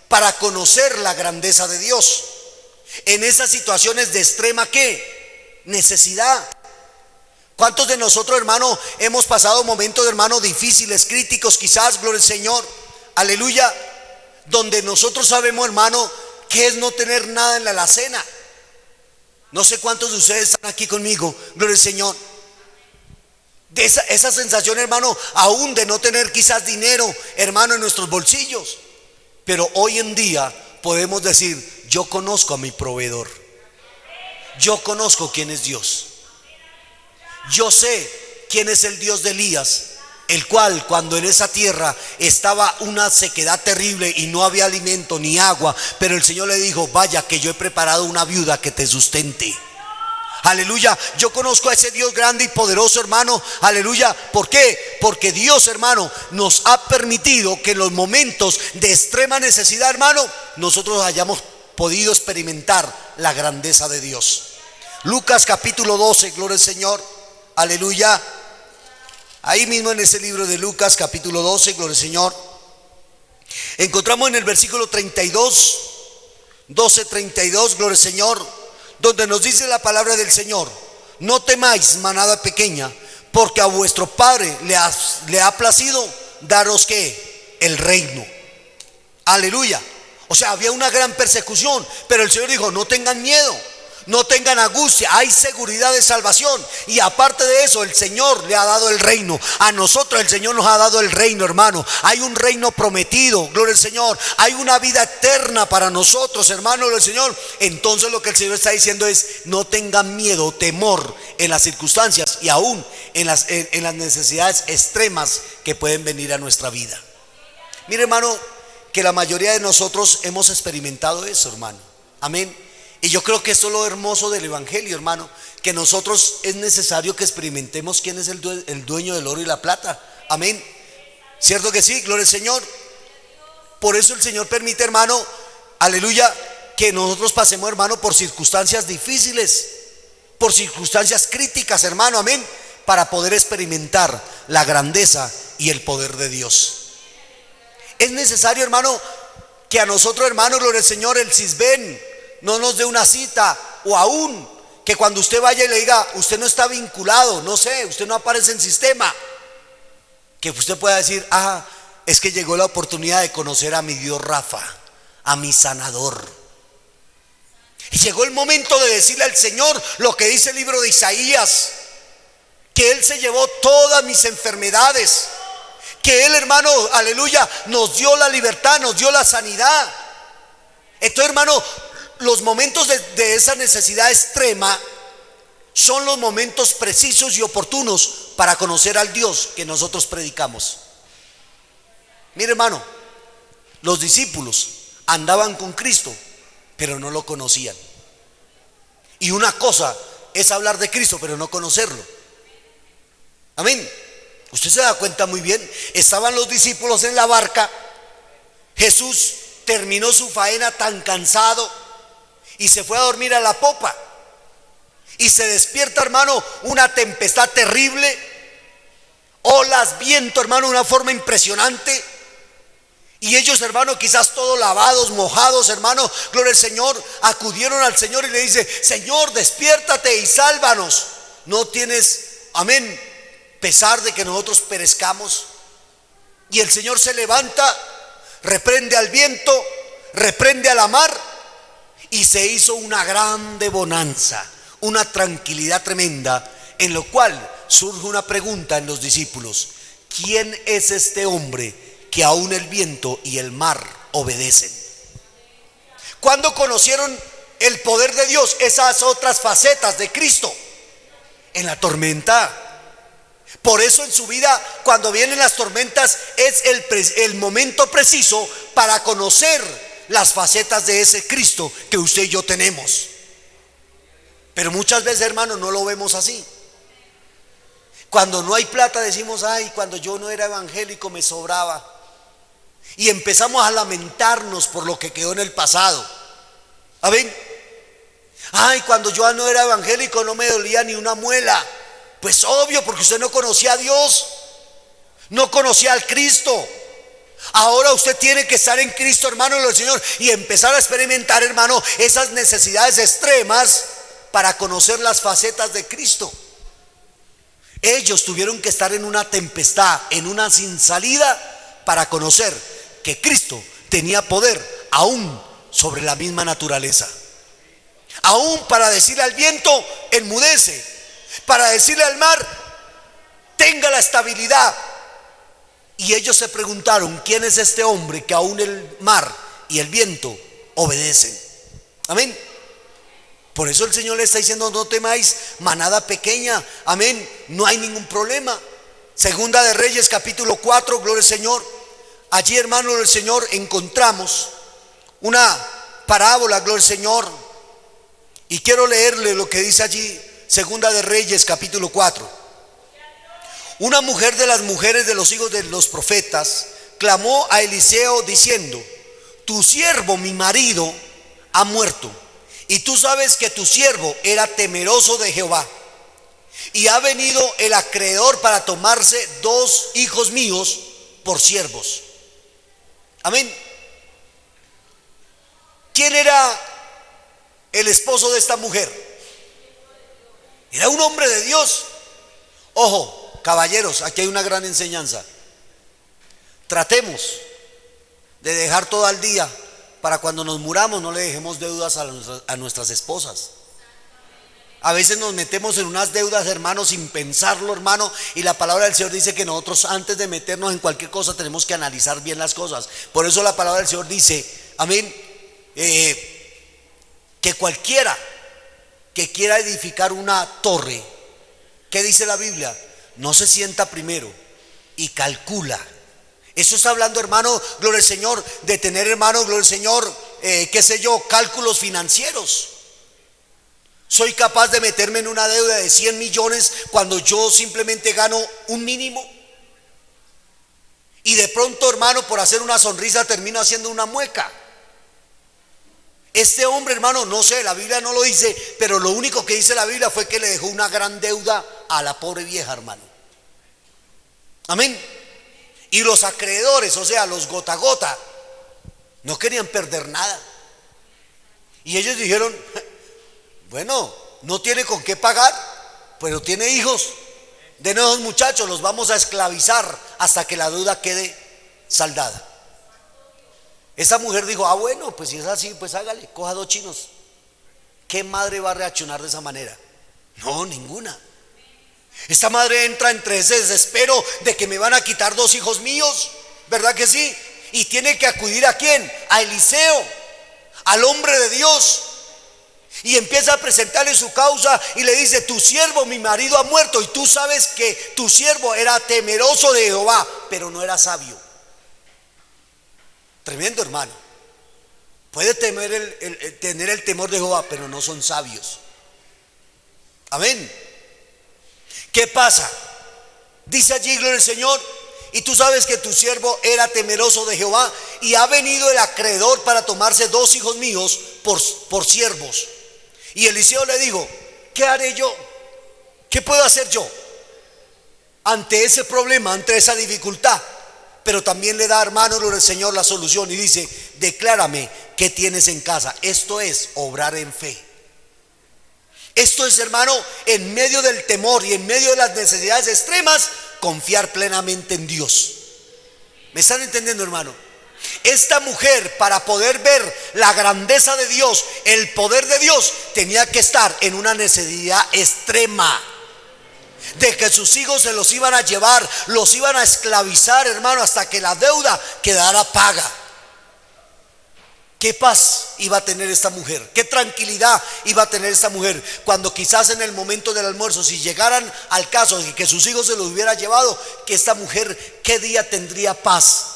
para conocer la grandeza de Dios. En esas situaciones de extrema ¿qué? Necesidad. ¿Cuántos de nosotros, hermano, hemos pasado momentos, hermano, difíciles, críticos quizás, gloria al Señor, aleluya, donde nosotros sabemos, hermano, que es no tener nada en la alacena? No sé cuántos de ustedes están aquí conmigo, gloria al Señor. De esa sensación, hermano, aún de no tener quizás dinero, hermano, en nuestros bolsillos. Pero hoy en día podemos decir: yo conozco a mi proveedor. Yo conozco quién es Dios. Yo sé quién es el Dios de Elías, el cual cuando en esa tierra estaba una sequedad terrible y no había alimento ni agua, pero el Señor le dijo: vaya que yo he preparado una viuda que te sustente. Aleluya, yo conozco a ese Dios grande y poderoso, hermano, aleluya. ¿Por qué? Porque Dios, hermano, nos ha permitido que en los momentos de extrema necesidad, hermano, nosotros hayamos podido experimentar la grandeza de Dios. Lucas capítulo 12, gloria al Señor, aleluya. Ahí mismo en ese libro de Lucas capítulo 12, gloria al Señor, encontramos en el versículo 32, 12:32, gloria al Señor, donde nos dice la palabra del Señor: no temáis, manada pequeña, porque a vuestro Padre le ha placido daros ¿qué? El reino. Aleluya. O sea, había una gran persecución, pero el Señor dijo: no tengan miedo, no tengan angustia, hay seguridad de salvación. Y aparte de eso, el Señor le ha dado el reino. A nosotros el Señor nos ha dado el reino, hermano. Hay un reino prometido, gloria al Señor. Hay una vida eterna para nosotros, hermano del Señor. Entonces lo que el Señor está diciendo es: no tengan miedo, temor en las circunstancias y aún en las necesidades extremas que pueden venir a nuestra vida. Mire, hermano, que la mayoría de nosotros hemos experimentado eso, hermano. Amén. Y yo creo que eso es lo hermoso del evangelio, hermano, que nosotros es necesario que experimentemos quién es el dueño del oro y la plata. Amén. ¿Cierto que sí? Gloria al Señor. Por eso el Señor permite, hermano, aleluya, que nosotros pasemos, hermano, por circunstancias difíciles, por circunstancias críticas, hermano, amén, para poder experimentar la grandeza y el poder de Dios. Es necesario, hermano, que a nosotros, hermano, gloria al Señor, el Sisbén no nos dé una cita, o aún que cuando usted vaya y le diga: usted no está vinculado, no sé, usted no aparece en sistema, que usted pueda decir: es que llegó la oportunidad de conocer a mi Dios Rafa, a mi sanador. Y llegó el momento de decirle al Señor lo que dice el libro de Isaías: que Él se llevó todas mis enfermedades, que Él, hermano, aleluya, nos dio la libertad, nos dio la sanidad. Entonces, hermano, los momentos de esa necesidad extrema son los momentos precisos y oportunos para conocer al Dios que nosotros predicamos. Mire, hermano, los discípulos andaban con Cristo, pero no lo conocían. Y una cosa es hablar de Cristo, pero no conocerlo. Amén. Usted se da cuenta muy bien. Estaban los discípulos en la barca. Jesús terminó su faena tan cansado y se fue a dormir a la popa. Y se despierta, hermano, una tempestad terrible, olas, viento, hermano, de una forma impresionante. Y ellos, hermano, quizás todos lavados, mojados, hermano, gloria al Señor, acudieron al Señor y le dice: Señor, despiértate y sálvanos. ¿No tienes, amén, pesar de que nosotros perezcamos? Y el Señor se levanta reprende al viento, reprende a la mar, y se hizo una grande bonanza, una tranquilidad tremenda, en lo cual surge una pregunta en los discípulos: ¿quién es este hombre que aún el viento y el mar obedecen? ¿Cuándo conocieron el poder de Dios? Esas otras facetas de Cristo. En la tormenta. Por eso en su vida, cuando vienen las tormentas, es el momento preciso para conocer las facetas de ese Cristo que usted y yo tenemos. Pero muchas veces, hermanos, no lo vemos así. Cuando no hay plata decimos: ay, cuando yo no era evangélico me sobraba. Y empezamos a lamentarnos por lo que quedó en el pasado. ¿Amén? Ay, cuando yo no era evangélico no me dolía ni una muela. Pues obvio, porque usted no conocía a Dios, no conocía al Cristo. Ahora usted tiene que estar en Cristo, hermano del Señor, y empezar a experimentar, hermano, esas necesidades extremas para conocer las facetas de Cristo. Ellos tuvieron que estar en una tempestad, en una sin salida, para conocer que Cristo tenía poder aún sobre la misma naturaleza. Aún para decirle al viento: enmudece. Para decirle al mar: tenga la estabilidad. Y ellos se preguntaron: ¿quién es este hombre que aún el mar y el viento obedecen? Amén. Por eso el Señor le está diciendo: no temáis, manada pequeña. Amén. No hay ningún problema. Segunda de Reyes capítulo 4, gloria al Señor. Allí, hermano del Señor, encontramos una parábola, gloria al Señor. Y quiero leerle lo que dice allí, Segunda de Reyes capítulo 4. Una mujer de las mujeres de los hijos de los profetas clamó a Eliseo diciendo: tu siervo, mi marido, ha muerto, y tú sabes que tu siervo era temeroso de Jehová, y ha venido el acreedor para tomarse 2 hijos míos por siervos. Amén. ¿Quién era el esposo de esta mujer? Era un hombre de Dios. Ojo, caballeros, aquí hay una gran enseñanza. Tratemos de dejar todo al día para cuando nos muramos no le dejemos deudas a nuestras esposas. A veces nos metemos en unas deudas, hermano, sin pensarlo, hermano, y la palabra del Señor dice que nosotros, antes de meternos en cualquier cosa, tenemos que analizar bien las cosas. Por eso la palabra del Señor dice, amén, que cualquiera que quiera edificar una torre, ¿qué dice la Biblia? No se sienta primero y calcula. Eso está hablando, hermano, gloria al Señor, de tener, hermano, gloria al Señor, qué sé yo, cálculos financieros. Soy capaz de meterme en una deuda de 100 millones cuando yo simplemente gano un mínimo. Y de pronto, hermano, por hacer una sonrisa termino haciendo una mueca. Este hombre, hermano, no sé, la Biblia no lo dice, pero lo único que dice la Biblia fue que le dejó una gran deuda a la pobre vieja, hermano. Amén. Y los acreedores, o sea, los gota a gota, no querían perder nada. Y ellos dijeron: bueno, no tiene con qué pagar, pero tiene hijos. Denos a los muchachos, los vamos a esclavizar hasta que la deuda quede saldada. Esa mujer dijo: ah, bueno, pues si es así, pues hágale, coja 2 chinos. ¿Qué madre va a reaccionar de esa manera? No, ninguna. Esta madre entra entre ese desespero de que me van a quitar 2 hijos míos, ¿verdad que sí? Y tiene que acudir ¿a quién? A Eliseo, al hombre de Dios. Y empieza a presentarle su causa y le dice: tu siervo, mi marido, ha muerto, y tú sabes que tu siervo era temeroso de Jehová, pero no era sabio. Tremendo, hermano. Puede tener el temor de Jehová, pero no son sabios. Amén. ¿Qué pasa? Dice allí, gloria al Señor: y tú sabes que tu siervo era temeroso de Jehová, y ha venido el acreedor para tomarse 2 hijos míos por siervos. Y Eliseo le dijo: ¿qué haré yo? ¿Qué puedo hacer yo ante ese problema, ante esa dificultad? Pero también le da, hermano, el Señor la solución y dice: declárame qué tienes en casa. Esto es obrar en fe. Esto es, hermano, en medio del temor y en medio de las necesidades extremas, confiar plenamente en Dios. ¿Me están entendiendo, hermano? Esta mujer, para poder ver la grandeza de Dios, el poder de Dios, tenía que estar en una necesidad extrema de que sus hijos se los iban a llevar, los iban a esclavizar, hermano, hasta que la deuda quedara paga. ¿Qué paz iba a tener esta mujer? ¿Qué tranquilidad iba a tener esta mujer cuando quizás en el momento del almuerzo, si llegaran al caso de que sus hijos se los hubiera llevado, que esta mujer, ¿qué día tendría paz?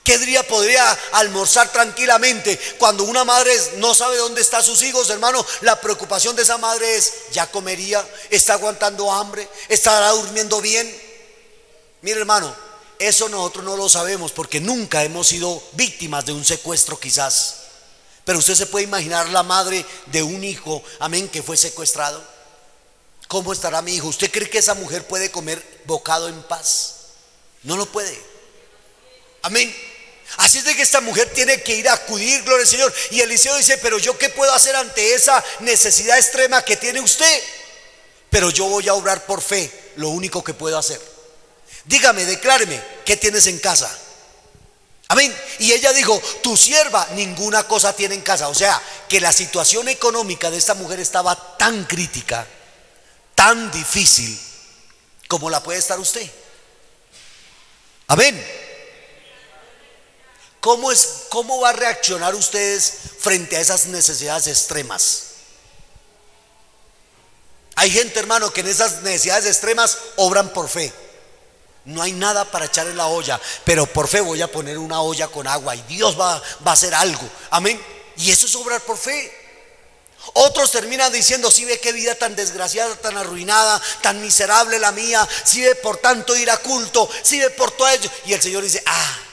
¿Qué día podría almorzar tranquilamente? Cuando una madre no sabe dónde están sus hijos, hermano, la preocupación de esa madre es: ¿ya comería? ¿Está aguantando hambre? ¿Estará durmiendo bien? Mire, hermano, eso nosotros no lo sabemos porque nunca hemos sido víctimas de un secuestro quizás. Pero usted se puede imaginar la madre de un hijo, amén, que fue secuestrado. ¿Cómo estará mi hijo? ¿Usted cree que esa mujer puede comer bocado en paz? No lo puede. Amén. Así es de que esta mujer tiene que ir a acudir, gloria al Señor. Y Eliseo dice: pero yo qué puedo hacer ante esa necesidad extrema que tiene usted. Pero yo voy a obrar por fe, lo único que puedo hacer. Dígame, decláreme, ¿qué tienes en casa? Amén. Y ella dijo: tu sierva ninguna cosa tiene en casa. O sea, que la situación económica de esta mujer estaba tan crítica, tan difícil, como la puede estar usted. Amén. ¿Cómo va a reaccionar ustedes frente a esas necesidades extremas? Hay gente, hermano, que en esas necesidades extremas obran por fe. No hay nada para echar en la olla, pero por fe voy a poner una olla con agua y Dios va a hacer algo. Amén. Y eso es obrar por fe. Otros terminan diciendo: si ve qué vida tan desgraciada, tan arruinada, tan miserable la mía, si ve por tanto ir a culto, si ve por todo ello. Y el Señor dice: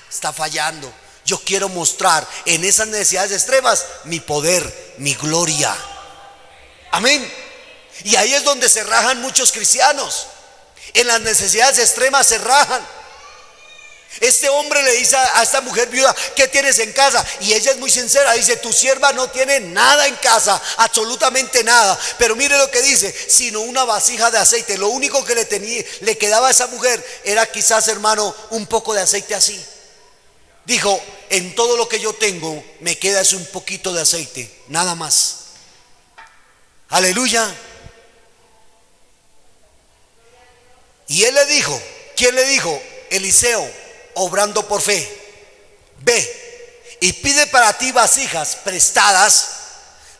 está fallando. Yo quiero mostrar en esas necesidades extremas mi poder, mi gloria. Amén. Y ahí es donde se rajan muchos cristianos. En las necesidades extremas se rajan. Este hombre le dice a esta mujer viuda: ¿qué tienes en casa? Y ella es muy sincera, dice: tu sierva no tiene nada en casa, absolutamente nada. Pero mire lo que dice: sino una vasija de aceite. Lo único que le quedaba a esa mujer era quizás, hermano, un poco de aceite así. Dijo: en todo lo que yo tengo me queda es un poquito de aceite, nada más. Aleluya. Y él le dijo, ¿quién le dijo? Eliseo, obrando por fe: ve y pide para ti vasijas prestadas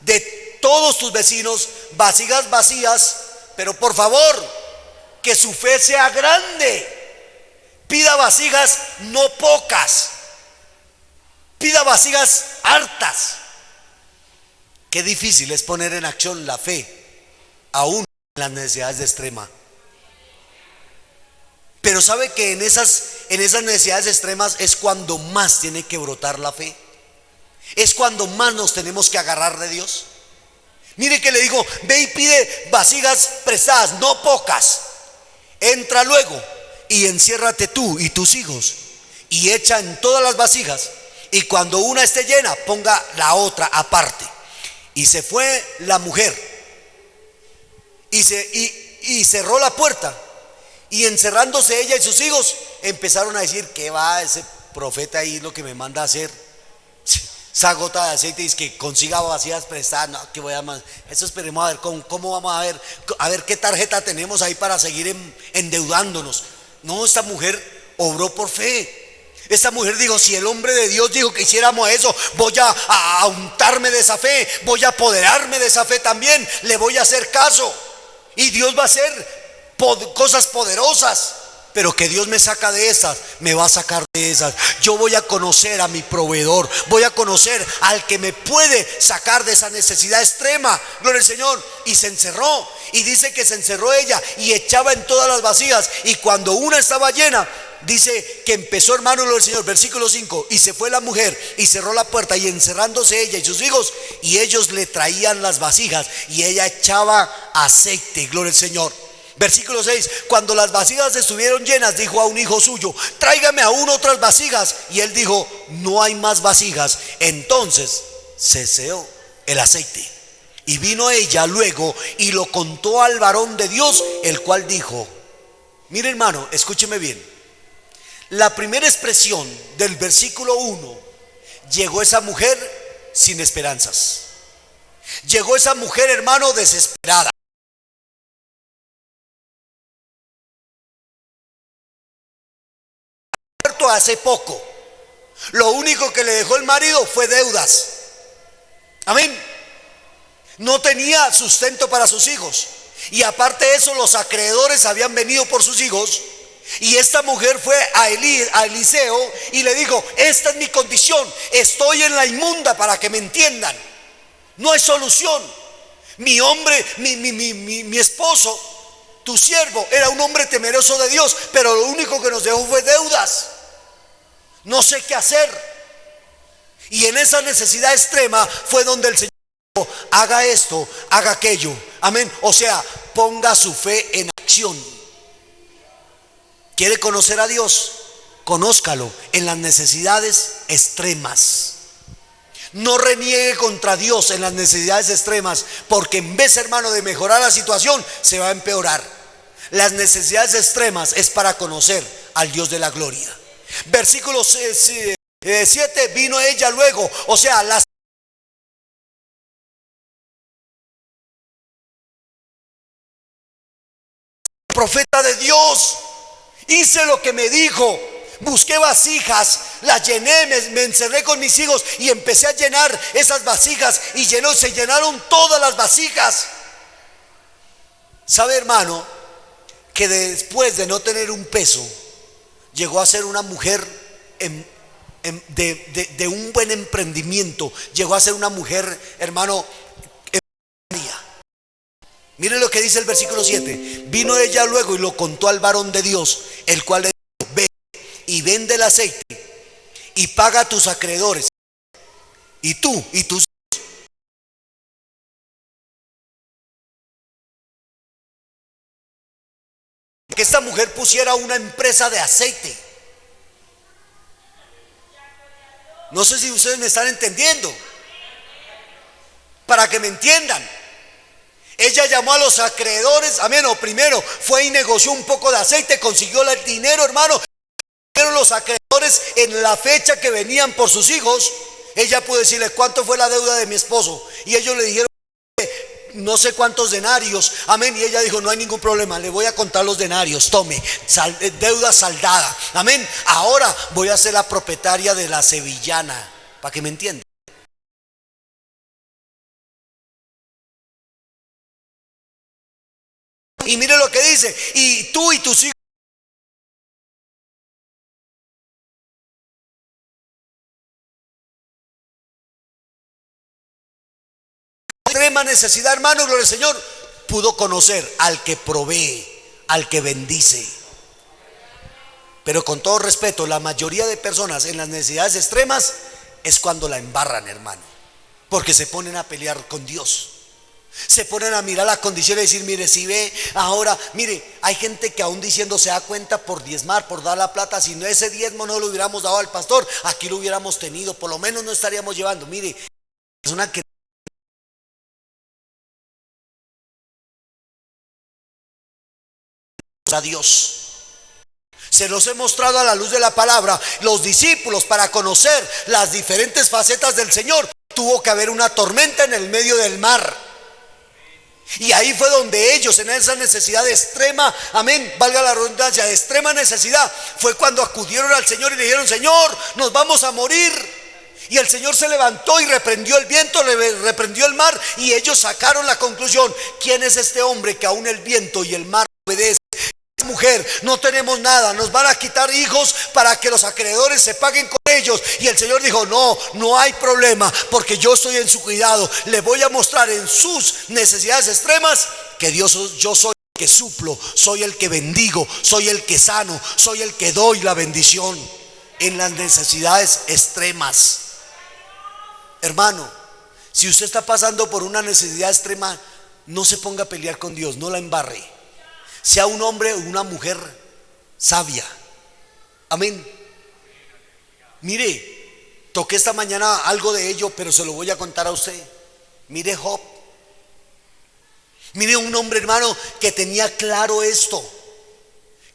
de todos tus vecinos, vasijas vacías, pero por favor, que su fe sea grande. Pida vasijas no pocas, pida vasijas hartas. Qué difícil es poner en acción la fe, aún en las necesidades de extrema. Pero sabe que en esas necesidades extremas es cuando más tiene que brotar la fe. Es cuando más nos tenemos que agarrar de Dios. Mire que le digo: ve y pide vasijas prestadas, no pocas. Entra luego y enciérrate tú y tus hijos y echa en todas las vasijas. Y cuando una esté llena, ponga la otra aparte. Y se fue la mujer y cerró la puerta. Y encerrándose ella y sus hijos, empezaron a decir: ¿qué va ese profeta ahí lo que me manda a hacer? Esa gota de aceite, dice que consiga vasijas prestadas. No, que voy a más. Eso esperemos a ver cómo vamos a ver qué tarjeta tenemos ahí para seguir endeudándonos. No, esta mujer obró por fe. Esta mujer dijo: si el hombre de Dios dijo que hiciéramos eso, voy a untarme de esa fe, voy a apoderarme de esa fe también, le voy a hacer caso. Y Dios va a hacer cosas poderosas. Pero que Dios me saca de esas, me va a sacar de esas. Yo voy a conocer a mi proveedor, voy a conocer al que me puede sacar de esa necesidad extrema. Gloria al Señor. Y se encerró. Y dice que se encerró ella y echaba en todas las vasijas. Y cuando una estaba llena, dice que empezó, hermano, lo del Señor, versículo 5: y se fue la mujer y cerró la puerta, y encerrándose ella y sus hijos, y ellos le traían las vasijas y ella echaba aceite. Gloria al Señor. Versículo 6: cuando las vasijas estuvieron llenas, dijo a un hijo suyo: tráigame aún otras vasijas. Y él dijo: no hay más vasijas. Entonces cesó el aceite. Y vino ella luego y lo contó al varón de Dios, el cual dijo: mire, hermano, escúcheme bien. La primera expresión del versículo 1: llegó esa mujer sin esperanzas. Llegó esa mujer, hermano, desesperada. Muerto hace poco. Lo único que le dejó el marido fue deudas. Amén. No tenía sustento para sus hijos. Y aparte de eso, los acreedores habían venido por sus hijos. Y esta mujer fue a Eliseo y le dijo: esta es mi condición, estoy en la inmunda, para que me entiendan. No hay solución. Mi hombre, mi esposo, tu siervo, era un hombre temeroso de Dios, pero lo único que nos dejó fue deudas. No sé qué hacer. Y en esa necesidad extrema fue donde el Señor dijo: haga esto, haga aquello. Amén. O sea, ponga su fe en acción. ¿Quiere conocer a Dios? Conózcalo en las necesidades extremas. No reniegue contra Dios en las necesidades extremas, porque en vez, hermano, de mejorar la situación, se va a empeorar. Las necesidades extremas es para conocer al Dios de la gloria. Versículo 7: vino ella luego, o sea, la profeta de Dios. Hice lo que me dijo. Busqué vasijas, las llené, me encerré con mis hijos y empecé a llenar esas vasijas. Y se llenaron todas las vasijas. ¿Sabe, hermano, que después de no tener un peso, llegó a ser una mujer de un buen emprendimiento? Llegó a ser una mujer, hermano, empresaria. Mire lo que dice el versículo 7. Vino ella luego y lo contó al varón de Dios, el cual le dijo: ve y vende el aceite y paga a tus acreedores, y tú y tus hijos. Que esta mujer pusiera una empresa de aceite. No sé si ustedes me están entendiendo. Para que me entiendan, ella llamó a los acreedores. Amén. O primero fue y negoció un poco de aceite, consiguió el dinero, hermano. Pero los acreedores, en la fecha que venían por sus hijos, ella pudo decirle: ¿cuánto fue la deuda de mi esposo? Y ellos le dijeron: no sé cuántos denarios. Amén. Y ella dijo: no hay ningún problema, le voy a contar los denarios, tome, deuda saldada. Amén. Ahora voy a ser la propietaria de la sevillana, para que me entiendan. Y mire lo que dice: y tú y tus hijos. Extrema necesidad, hermano, gloria al Señor, pudo conocer al que provee, al que bendice. Pero con todo respeto, la mayoría de personas en las necesidades extremas es cuando la embarran, hermano, porque se ponen a pelear con Dios. Se ponen a mirar las condiciones y decir: mire, si ve ahora, mire, hay gente que aún diciendo se da cuenta por diezmar, por dar la plata. Si no, ese diezmo no lo hubiéramos dado al pastor, aquí lo hubiéramos tenido, por lo menos no estaríamos llevando. Mire, persona que a Dios. Se los he mostrado a la luz de la palabra. Los discípulos, para conocer las diferentes facetas del Señor, tuvo que haber una tormenta en el medio del mar. Y ahí fue donde ellos, en esa necesidad extrema, amén, valga la redundancia, de extrema necesidad, fue cuando acudieron al Señor y le dijeron: Señor, nos vamos a morir. Y el Señor se levantó y reprendió el viento, reprendió el mar, y ellos sacaron la conclusión: ¿quién es este hombre que aún el viento y el mar obedecen? Mujer, no tenemos nada, nos van a quitar hijos para que los acreedores se paguen con ellos. Y el Señor dijo: no hay problema, porque yo estoy en su cuidado. Le voy a mostrar en sus necesidades extremas que yo soy el que suplo, soy el que bendigo, soy el que sano, soy el que doy la bendición en las necesidades extremas. Hermano, si usted está pasando por una necesidad extrema, no se ponga a pelear con Dios, no la embarre. Sea un hombre o una mujer sabia. Amén. Mire, toqué esta mañana algo de ello, pero se lo voy a contar a usted. Mire Job. Mire un hombre, hermano, que tenía claro esto: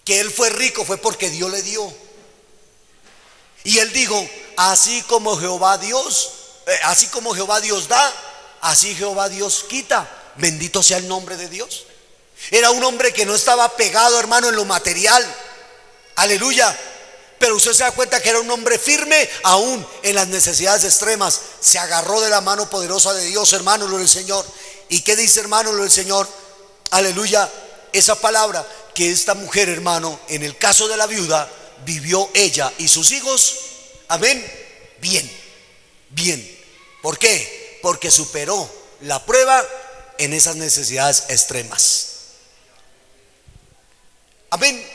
que él fue rico fue porque Dios le dio. Y él dijo, así como Jehová Dios, así como Jehová Dios da, así Jehová Dios quita. Bendito sea el nombre de Dios. Era un hombre que no estaba pegado, hermano, en lo material. Aleluya. Pero usted se da cuenta que era un hombre firme aún en las necesidades extremas. Se agarró de la mano poderosa de Dios, hermano, lo del Señor. ¿Y qué dice, hermano, lo del Señor? Aleluya. Esa palabra que esta mujer, hermano, en el caso de la viuda, vivió ella y sus hijos, amén, bien, bien. ¿Por qué? Porque superó la prueba en esas necesidades extremas. Amén.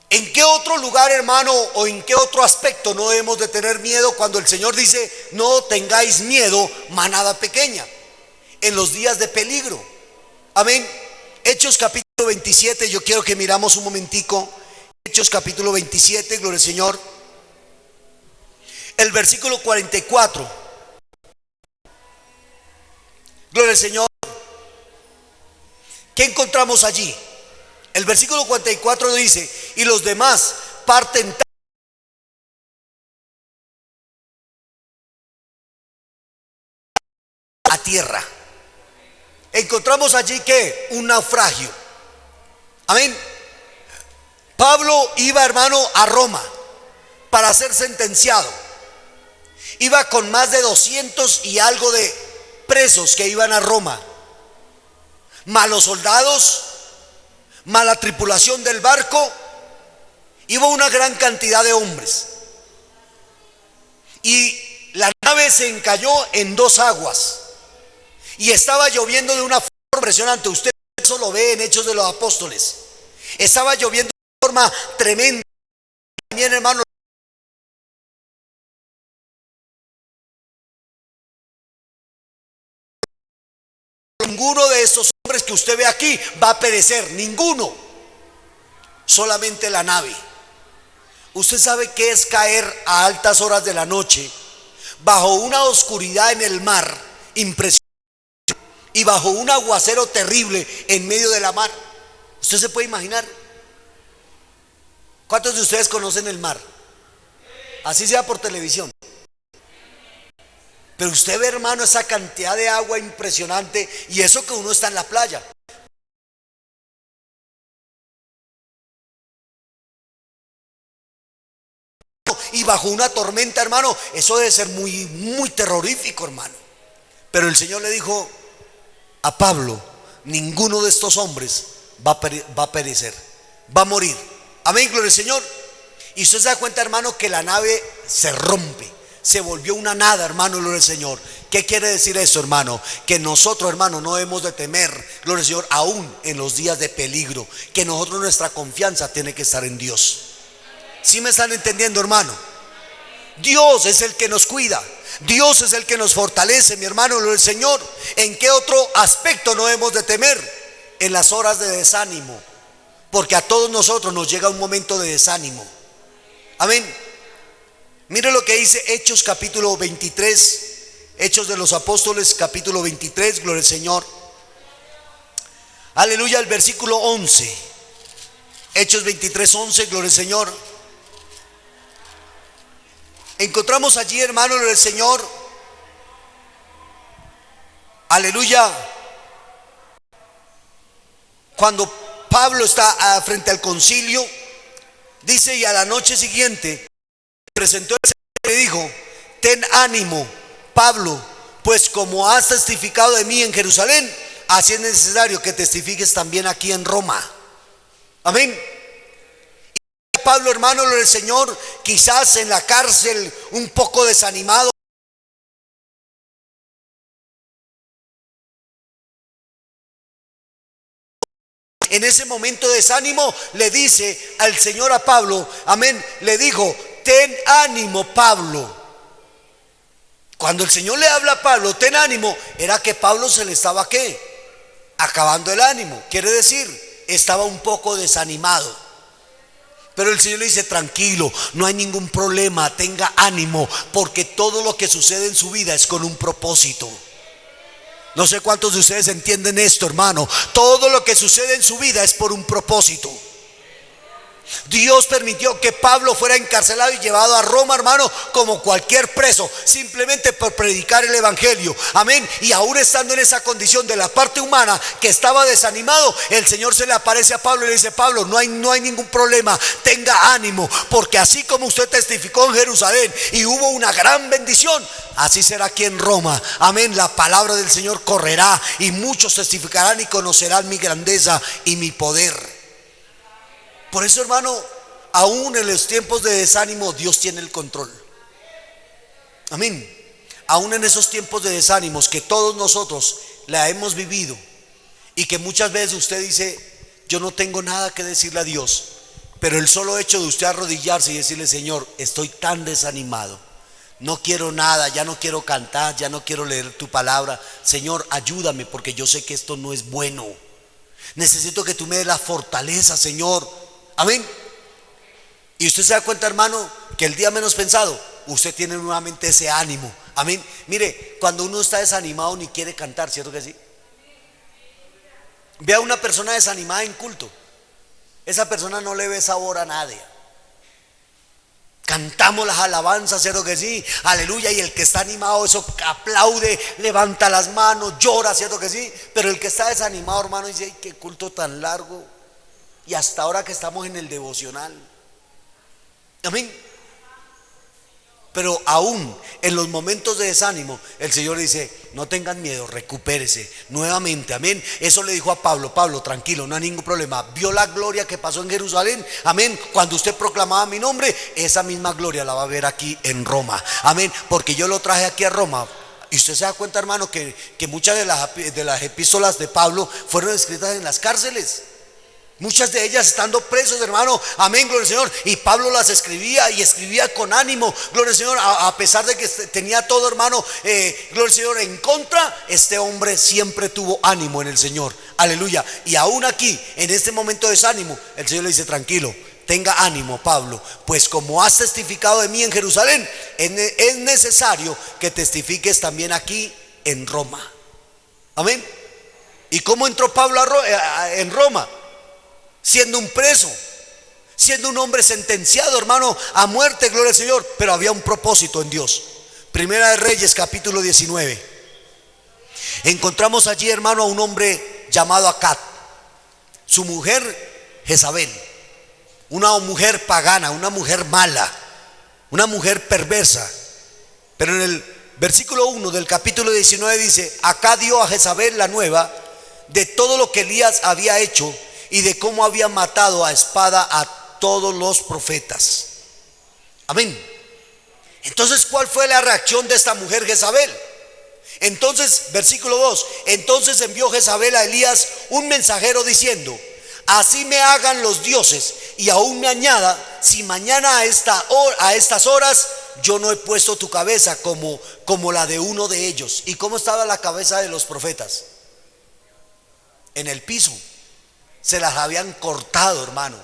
¿En qué otro lugar, hermano, o en qué otro aspecto no debemos de tener miedo cuando el Señor dice, no tengáis miedo, manada pequeña? En los días de peligro. Amén. Hechos capítulo 27, yo quiero que miramos un momentico. Hechos capítulo 27, gloria al Señor. El versículo 44. Gloria al Señor. ¿Qué encontramos allí? El versículo 44 dice, y los demás parten a tierra. Encontramos allí que un naufragio. Amén. Pablo iba, hermano, a Roma para ser sentenciado. Iba con más de 200 y algo de presos que iban a Roma. Malos soldados, mala tripulación del barco. Iba una gran cantidad de hombres. Y la nave se encalló en dos aguas. Y estaba lloviendo de una forma impresionante. Usted eso lo ve en Hechos de los Apóstoles. Estaba lloviendo de una forma tremenda. También, hermano, ninguno de estos hombres que usted ve aquí va a perecer, ninguno. Solamente la nave. Usted sabe qué es caer a altas horas de la noche bajo una oscuridad en el mar impresionante y bajo un aguacero terrible en medio de la mar. ¿Usted se puede imaginar? ¿Cuántos de ustedes conocen el mar? Así sea por televisión. Pero usted ve, hermano, esa cantidad de agua impresionante, y eso que uno está en la playa. Y bajo una tormenta, hermano, eso debe ser muy, muy terrorífico, hermano. Pero el Señor le dijo a Pablo, ninguno de estos hombres va a perecer, va a morir. Amén, gloria al Señor. Y usted se da cuenta, hermano, que la nave se rompe, se volvió una nada, hermano, gloria al Señor. ¿Qué quiere decir eso, hermano? Que nosotros, hermano, no debemos de temer, gloria al Señor, aún en los días de peligro. Que nosotros, nuestra confianza tiene que estar en Dios. ¿Sí me están entendiendo, hermano? Dios es el que nos cuida, Dios es el que nos fortalece, mi hermano, el Señor. ¿En qué otro aspecto no debemos de temer? En las horas de desánimo, porque a todos nosotros nos llega un momento de desánimo. Amén. Mire lo que dice Hechos capítulo 23, Hechos de los Apóstoles capítulo 23, gloria al Señor. Aleluya, el versículo 11. Hechos 23, 11, gloria al Señor. Encontramos allí, hermano, el Señor, aleluya, cuando Pablo está frente al concilio, dice, y a la noche siguiente presentó el Señor y le dijo, ten ánimo, Pablo, pues como has testificado de mí en Jerusalén, así es necesario que testifiques también aquí en Roma. Amén. Pablo, hermano, lo del Señor, quizás en la cárcel un poco desanimado. En ese momento de desánimo le dice al Señor a Pablo, amén, le dijo, ten ánimo, Pablo. Cuando el Señor le habla a Pablo, ten ánimo, era que Pablo se le estaba, ¿qué? Acabando el ánimo. Quiere decir, estaba un poco desanimado. Pero el Señor le dice, tranquilo, no hay ningún problema, tenga ánimo, porque todo lo que sucede en su vida es con un propósito. No sé cuántos de ustedes entienden esto, hermano. Todo lo que sucede en su vida es por un propósito. Dios permitió que Pablo fuera encarcelado y llevado a Roma, hermano, como cualquier preso, simplemente por predicar el evangelio. Amén. Y aún estando en esa condición de la parte humana, que estaba desanimado, el Señor se le aparece a Pablo y le dice: Pablo, no hay ningún problema, tenga ánimo, porque así como usted testificó en Jerusalén y hubo una gran bendición, así será aquí en Roma. Amén. La palabra del Señor correrá y muchos testificarán y conocerán mi grandeza y mi poder. Por eso, hermano, aún en los tiempos de desánimo, Dios tiene el control. Amén. Aún en esos tiempos de desánimos que todos nosotros la hemos vivido, y que muchas veces usted dice: yo no tengo nada que decirle a Dios, pero el solo hecho de usted arrodillarse y decirle: Señor, estoy tan desanimado, no quiero nada, ya no quiero cantar, ya no quiero leer tu palabra. Señor, ayúdame, porque yo sé que esto no es bueno. Necesito que tú me des la fortaleza, Señor. Amén. Y usted se da cuenta, hermano, que el día menos pensado usted tiene nuevamente ese ánimo. Amén. Mire, cuando uno está desanimado ni quiere cantar, ¿cierto que sí? Ve a una persona desanimada en culto, esa persona no le ve sabor a nadie. Cantamos las alabanzas, ¿cierto que sí? Aleluya. Y el que está animado, eso aplaude, levanta las manos, llora, ¿cierto que sí? Pero el que está desanimado, hermano, dice: ay, qué culto tan largo, y hasta ahora que estamos en el devocional. Amén. Pero aún en los momentos de desánimo, el Señor dice: no tengan miedo, recupérese nuevamente. Amén. Eso le dijo a Pablo: Pablo, tranquilo, no hay ningún problema. Vio la gloria que pasó en Jerusalén. Amén. Cuando usted proclamaba mi nombre, esa misma gloria la va a ver aquí en Roma. Amén. Porque yo lo traje aquí a Roma. Y usted se da cuenta, hermano, que muchas de las epístolas de Pablo fueron escritas en las cárceles. Muchas de ellas estando presos, hermano. Amén, gloria al Señor. Y Pablo las escribía, y escribía con ánimo, gloria al Señor. A pesar de que tenía todo, hermano, gloria al Señor, en contra, este hombre siempre tuvo ánimo en el Señor. Aleluya. Y aún aquí, en este momento de desánimo, el Señor le dice: tranquilo, tenga ánimo, Pablo, pues como has testificado de mí en Jerusalén, es necesario que testifiques también aquí en Roma. Amén. ¿Y cómo entró Pablo en Roma? Siendo un preso, siendo un hombre sentenciado, hermano, a muerte, gloria al Señor. Pero había un propósito en Dios. Primera de Reyes, capítulo 19. Encontramos allí, hermano, a un hombre llamado Acab. Su mujer, Jezabel, una mujer pagana, una mujer mala, una mujer perversa. Pero en el versículo 1 del capítulo 19 dice: Acab dio a Jezabel la nueva de todo lo que Elías había hecho y de cómo había matado a espada a todos los profetas. Amén. Entonces, ¿cuál fue la reacción de esta mujer Jezabel? Entonces, versículo 2: entonces envió Jezabel a Elías un mensajero diciendo: así me hagan los dioses y aún me añada, si mañana a estas horas yo no he puesto tu cabeza como la de uno de ellos. ¿Y cómo estaba la cabeza de los profetas? En el piso. Se las habían cortado, hermano.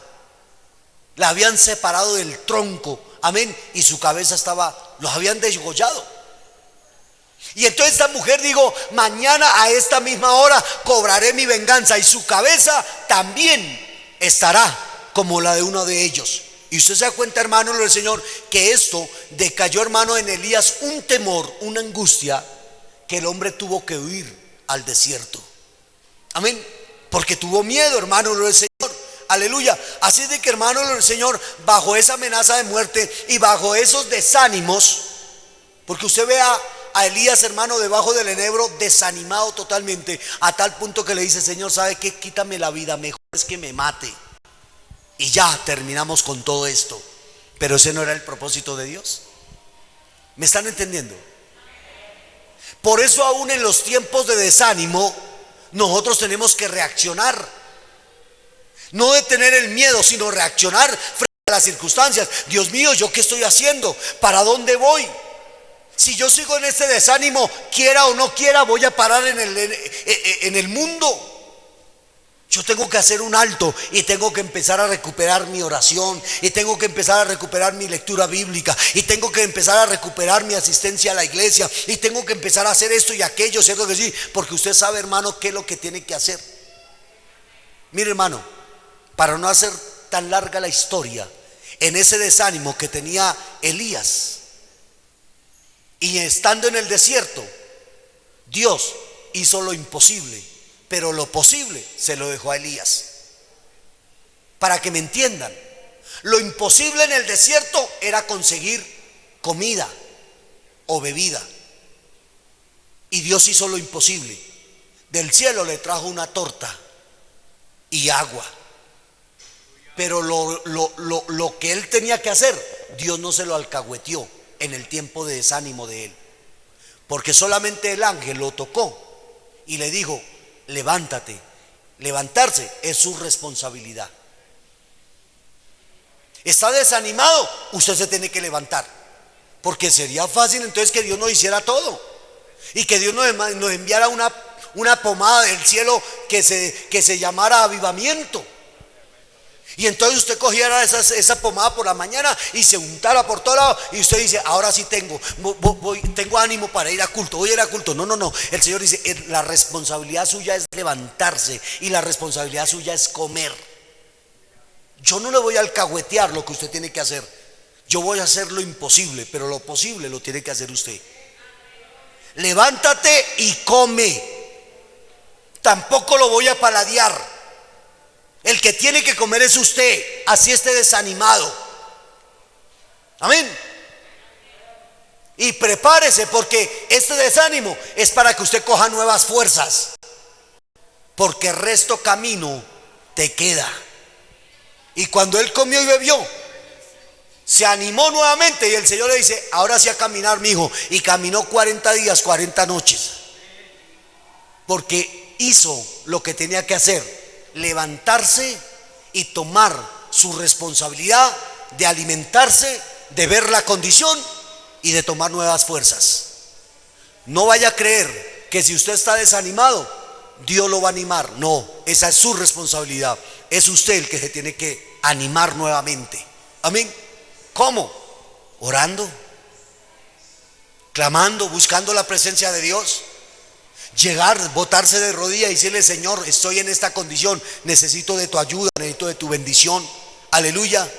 La habían separado del tronco. Amén. Y su cabeza los habían degollado. Y entonces esta mujer dijo: mañana a esta misma hora cobraré mi venganza, y su cabeza también estará como la de uno de ellos. Y usted se da cuenta, hermano, del Señor, que esto decayó, hermano, en Elías un temor, una angustia, que el hombre tuvo que huir al desierto. Amén. Porque tuvo miedo, hermano, del Señor. Aleluya. Así de que, hermano, del Señor, bajo esa amenaza de muerte y bajo esos desánimos, porque usted ve a Elías, hermano, debajo del enebro, desanimado totalmente, a tal punto que le dice: Señor, ¿sabe qué? Quítame la vida, mejor es que me mate. Y ya terminamos con todo esto. Pero ese no era el propósito de Dios. ¿Me están entendiendo? Por eso aún en los tiempos de desánimo, nosotros tenemos que reaccionar. No de tener el miedo, sino reaccionar frente a las circunstancias. Dios mío, ¿yo qué estoy haciendo? ¿Para dónde voy? Si yo sigo en este desánimo, quiera o no quiera, voy a parar en el mundo. Yo tengo que hacer un alto y tengo que empezar a recuperar mi oración, y tengo que empezar a recuperar mi lectura bíblica, y tengo que empezar a recuperar mi asistencia a la iglesia, y tengo que empezar a hacer esto y aquello, ¿cierto que sí? Porque usted sabe, hermano, qué es lo que tiene que hacer. Mire, hermano, para no hacer tan larga la historia, en ese desánimo que tenía Elías, y estando en el desierto, Dios hizo lo imposible, pero lo posible se lo dejó a Elías. Para que me entiendan, lo imposible en el desierto era conseguir comida o bebida, y Dios hizo lo imposible. Del cielo le trajo una torta y agua, pero lo que él tenía que hacer, Dios no se lo alcahueteó en el tiempo de desánimo de él, porque solamente el ángel lo tocó y le dijo: levántate. Levantarse es su responsabilidad. ¿Está desanimado? Usted se tiene que levantar, porque sería fácil entonces que Dios nos hiciera todo y que Dios nos enviara una pomada del cielo que se llamara avivamiento, y entonces usted cogiera esa pomada por la mañana y se untara por todo lado, y usted dice: ahora sí tengo ánimo para ir a culto, voy a ir a culto. No, no, no. El Señor dice: la responsabilidad suya es levantarse, y la responsabilidad suya es comer. Yo no le voy a alcahuetear lo que usted tiene que hacer. Yo voy a hacer lo imposible, pero lo posible lo tiene que hacer usted. Levántate y come. Tampoco lo voy a paladear. El que tiene que comer es usted, así esté desanimado. Amén. Y prepárese, porque este desánimo es para que usted coja nuevas fuerzas, porque el resto camino te queda. Y cuando él comió y bebió, se animó nuevamente, y el Señor le dice: ahora sí a caminar, mi hijo. Y caminó 40 días, 40 noches, porque hizo lo que tenía que hacer: levantarse y tomar su responsabilidad de alimentarse, de ver la condición y de tomar nuevas fuerzas. No vaya a creer que si usted está desanimado, Dios lo va a animar. No, esa es su responsabilidad. Es usted el que se tiene que animar nuevamente. Amén. ¿Cómo? Orando, clamando, buscando la presencia de Dios. Llegar, botarse de rodillas y decirle: Señor, estoy en esta condición, necesito de tu ayuda, necesito de tu bendición. Aleluya.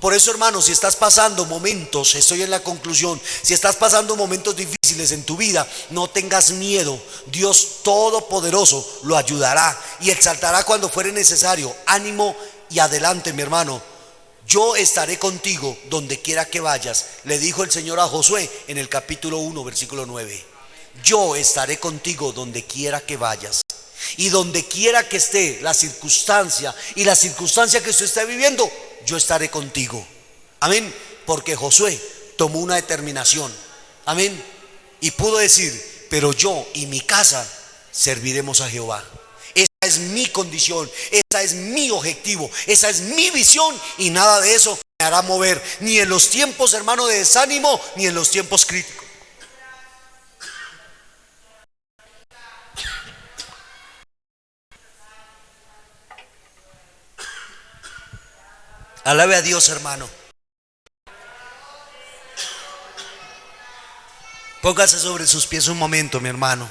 Por eso, hermano, si estás pasando momentos, estoy en la conclusión, si estás pasando momentos difíciles en tu vida, no tengas miedo. Dios Todopoderoso lo ayudará y exaltará cuando fuere necesario. Ánimo y adelante, mi hermano. Yo estaré contigo donde quiera que vayas, le dijo el Señor a Josué en el capítulo 1, versículo 9. Yo estaré contigo donde quiera que vayas, y donde quiera que esté la circunstancia que usted esté viviendo, yo estaré contigo. Amén. Porque Josué tomó una determinación. Amén. Y pudo decir: pero yo y mi casa serviremos a Jehová. Esa es mi condición, esa es mi objetivo, esa es mi visión, y nada de eso me hará mover, ni en los tiempos, hermano, de desánimo, ni en los tiempos críticos. Alabe a Dios, hermano. Póngase sobre sus pies un momento, mi hermano,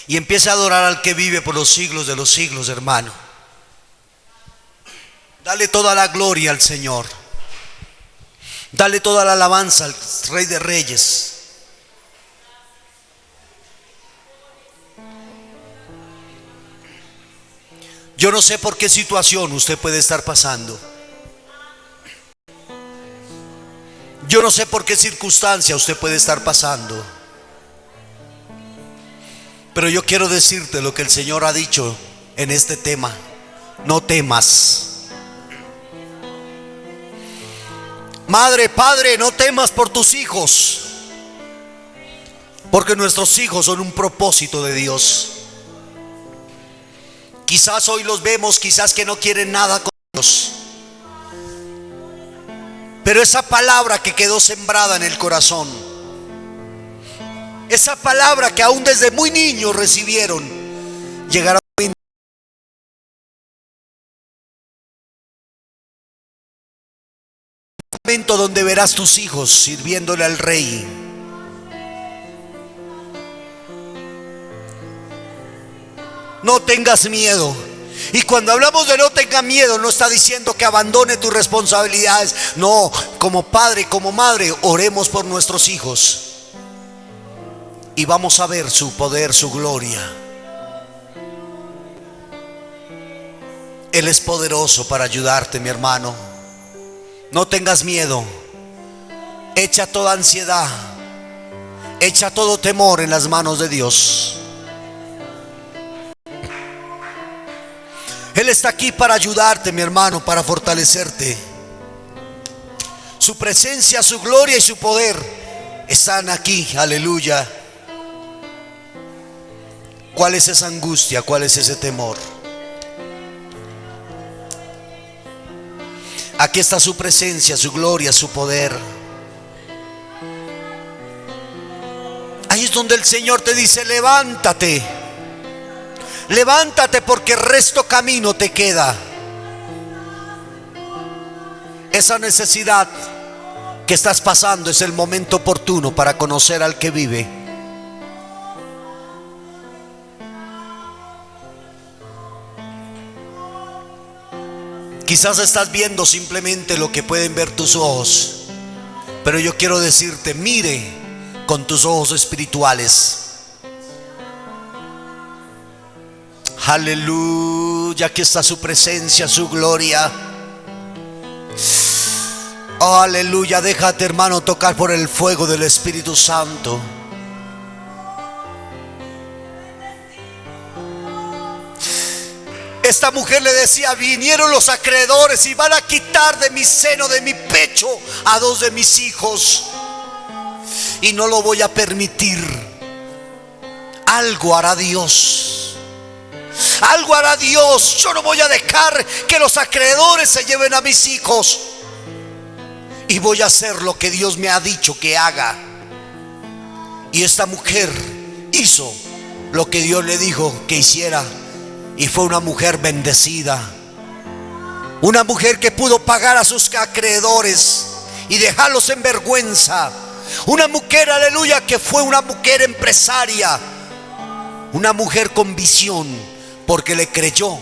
y empiece a adorar al que vive por los siglos de los siglos, hermano. Dale toda la gloria al Señor. Dale toda la alabanza al Rey de Reyes. Yo no sé por qué situación usted puede estar pasando. Yo no sé por qué circunstancia usted puede estar pasando. Pero yo quiero decirte lo que el Señor ha dicho en este tema: no temas. Madre, padre, no temas por tus hijos, porque nuestros hijos son un propósito de Dios. Quizás hoy los vemos, quizás que no quieren nada con Dios, pero esa palabra que quedó sembrada en el corazón, esa palabra que aún desde muy niños recibieron, llegará un momento donde verás tus hijos sirviéndole al Rey. No tengas miedo. Y cuando hablamos de no tenga miedo, no está diciendo que abandone tus responsabilidades. No, como padre, como madre, oremos por nuestros hijos. Y vamos a ver su poder, su gloria. Él es poderoso para ayudarte, mi hermano. No tengas miedo. Echa toda ansiedad, echa todo temor en las manos de Dios. Él está aquí para ayudarte, mi hermano, para fortalecerte. Su presencia, su gloria y su poder están aquí, aleluya. ¿Cuál es esa angustia? ¿Cuál es ese temor? Aquí está su presencia, su gloria, su poder. Ahí es donde el Señor te dice: levántate, levántate, porque resto camino te queda. Esa necesidad que estás pasando es el momento oportuno para conocer al que vive. Quizás estás viendo simplemente lo que pueden ver tus ojos, pero yo quiero decirte: mire con tus ojos espirituales. Aleluya, aquí está su presencia, su gloria. Aleluya, déjate, hermano, tocar por el fuego del Espíritu Santo. Esta mujer le decía: vinieron los acreedores y van a quitar de mi seno, de mi pecho, a 2 de mis hijos, y no lo voy a permitir. Algo hará Dios, algo hará Dios. Yo no voy a dejar que los acreedores se lleven a mis hijos, y voy a hacer lo que Dios me ha dicho que haga. Y esta mujer hizo lo que Dios le dijo que hiciera, y fue una mujer bendecida, una mujer que pudo pagar a sus acreedores y dejarlos en vergüenza. Una mujer, aleluya, que fue una mujer empresaria, una mujer con visión, porque le creyó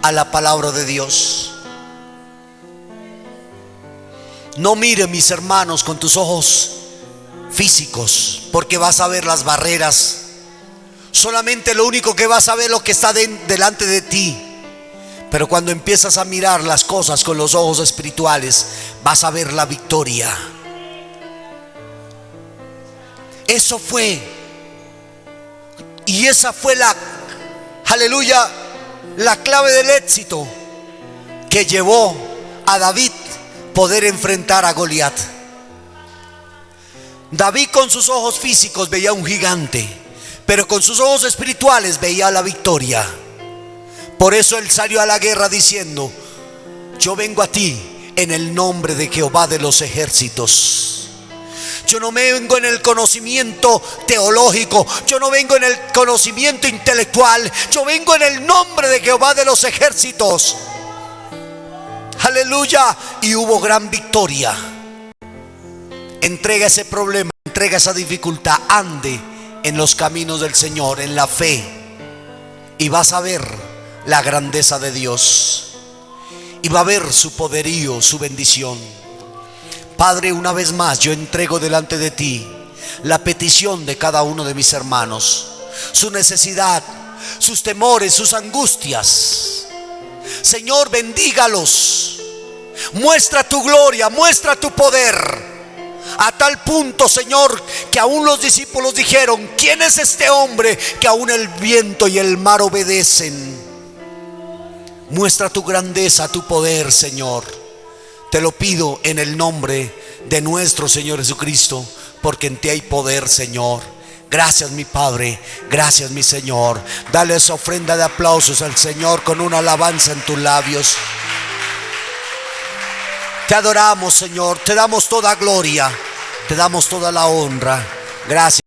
a la palabra de Dios. No mire, mis hermanos, con tus ojos físicos, porque vas a ver las barreras. Solamente lo único que vas a ver es lo que está delante de ti. Pero cuando empiezas a mirar las cosas con los ojos espirituales, vas a ver la victoria. Eso fue, y esa fue la, aleluya, la clave del éxito que llevó a David poder enfrentar a Goliat. David con sus ojos físicos veía un gigante, pero con sus ojos espirituales veía la victoria. Por eso él salió a la guerra diciendo: yo vengo a ti en el nombre de Jehová de los ejércitos. Yo no vengo en el conocimiento teológico, yo no vengo en el conocimiento intelectual, yo vengo en el nombre de Jehová de los ejércitos. Aleluya. Y hubo gran victoria. Entrega ese problema, entrega esa dificultad, ande en los caminos del Señor, en la fe, y vas a ver la grandeza de Dios, y va a ver su poderío, su bendición. Padre, una vez más yo entrego delante de ti la petición de cada uno de mis hermanos, su necesidad, sus temores, sus angustias. Señor, bendígalos, muestra tu gloria, muestra tu poder. A tal punto, Señor, que aún los discípulos dijeron: ¿quién es este hombre que aún el viento y el mar obedecen? Muestra tu grandeza, tu poder, Señor. Te lo pido en el nombre de nuestro Señor Jesucristo, porque en ti hay poder, Señor. Gracias, mi Padre, gracias, mi Señor. Dale esa ofrenda de aplausos al Señor con una alabanza en tus labios. Te adoramos, Señor, te damos toda gloria, te damos toda la honra. Gracias.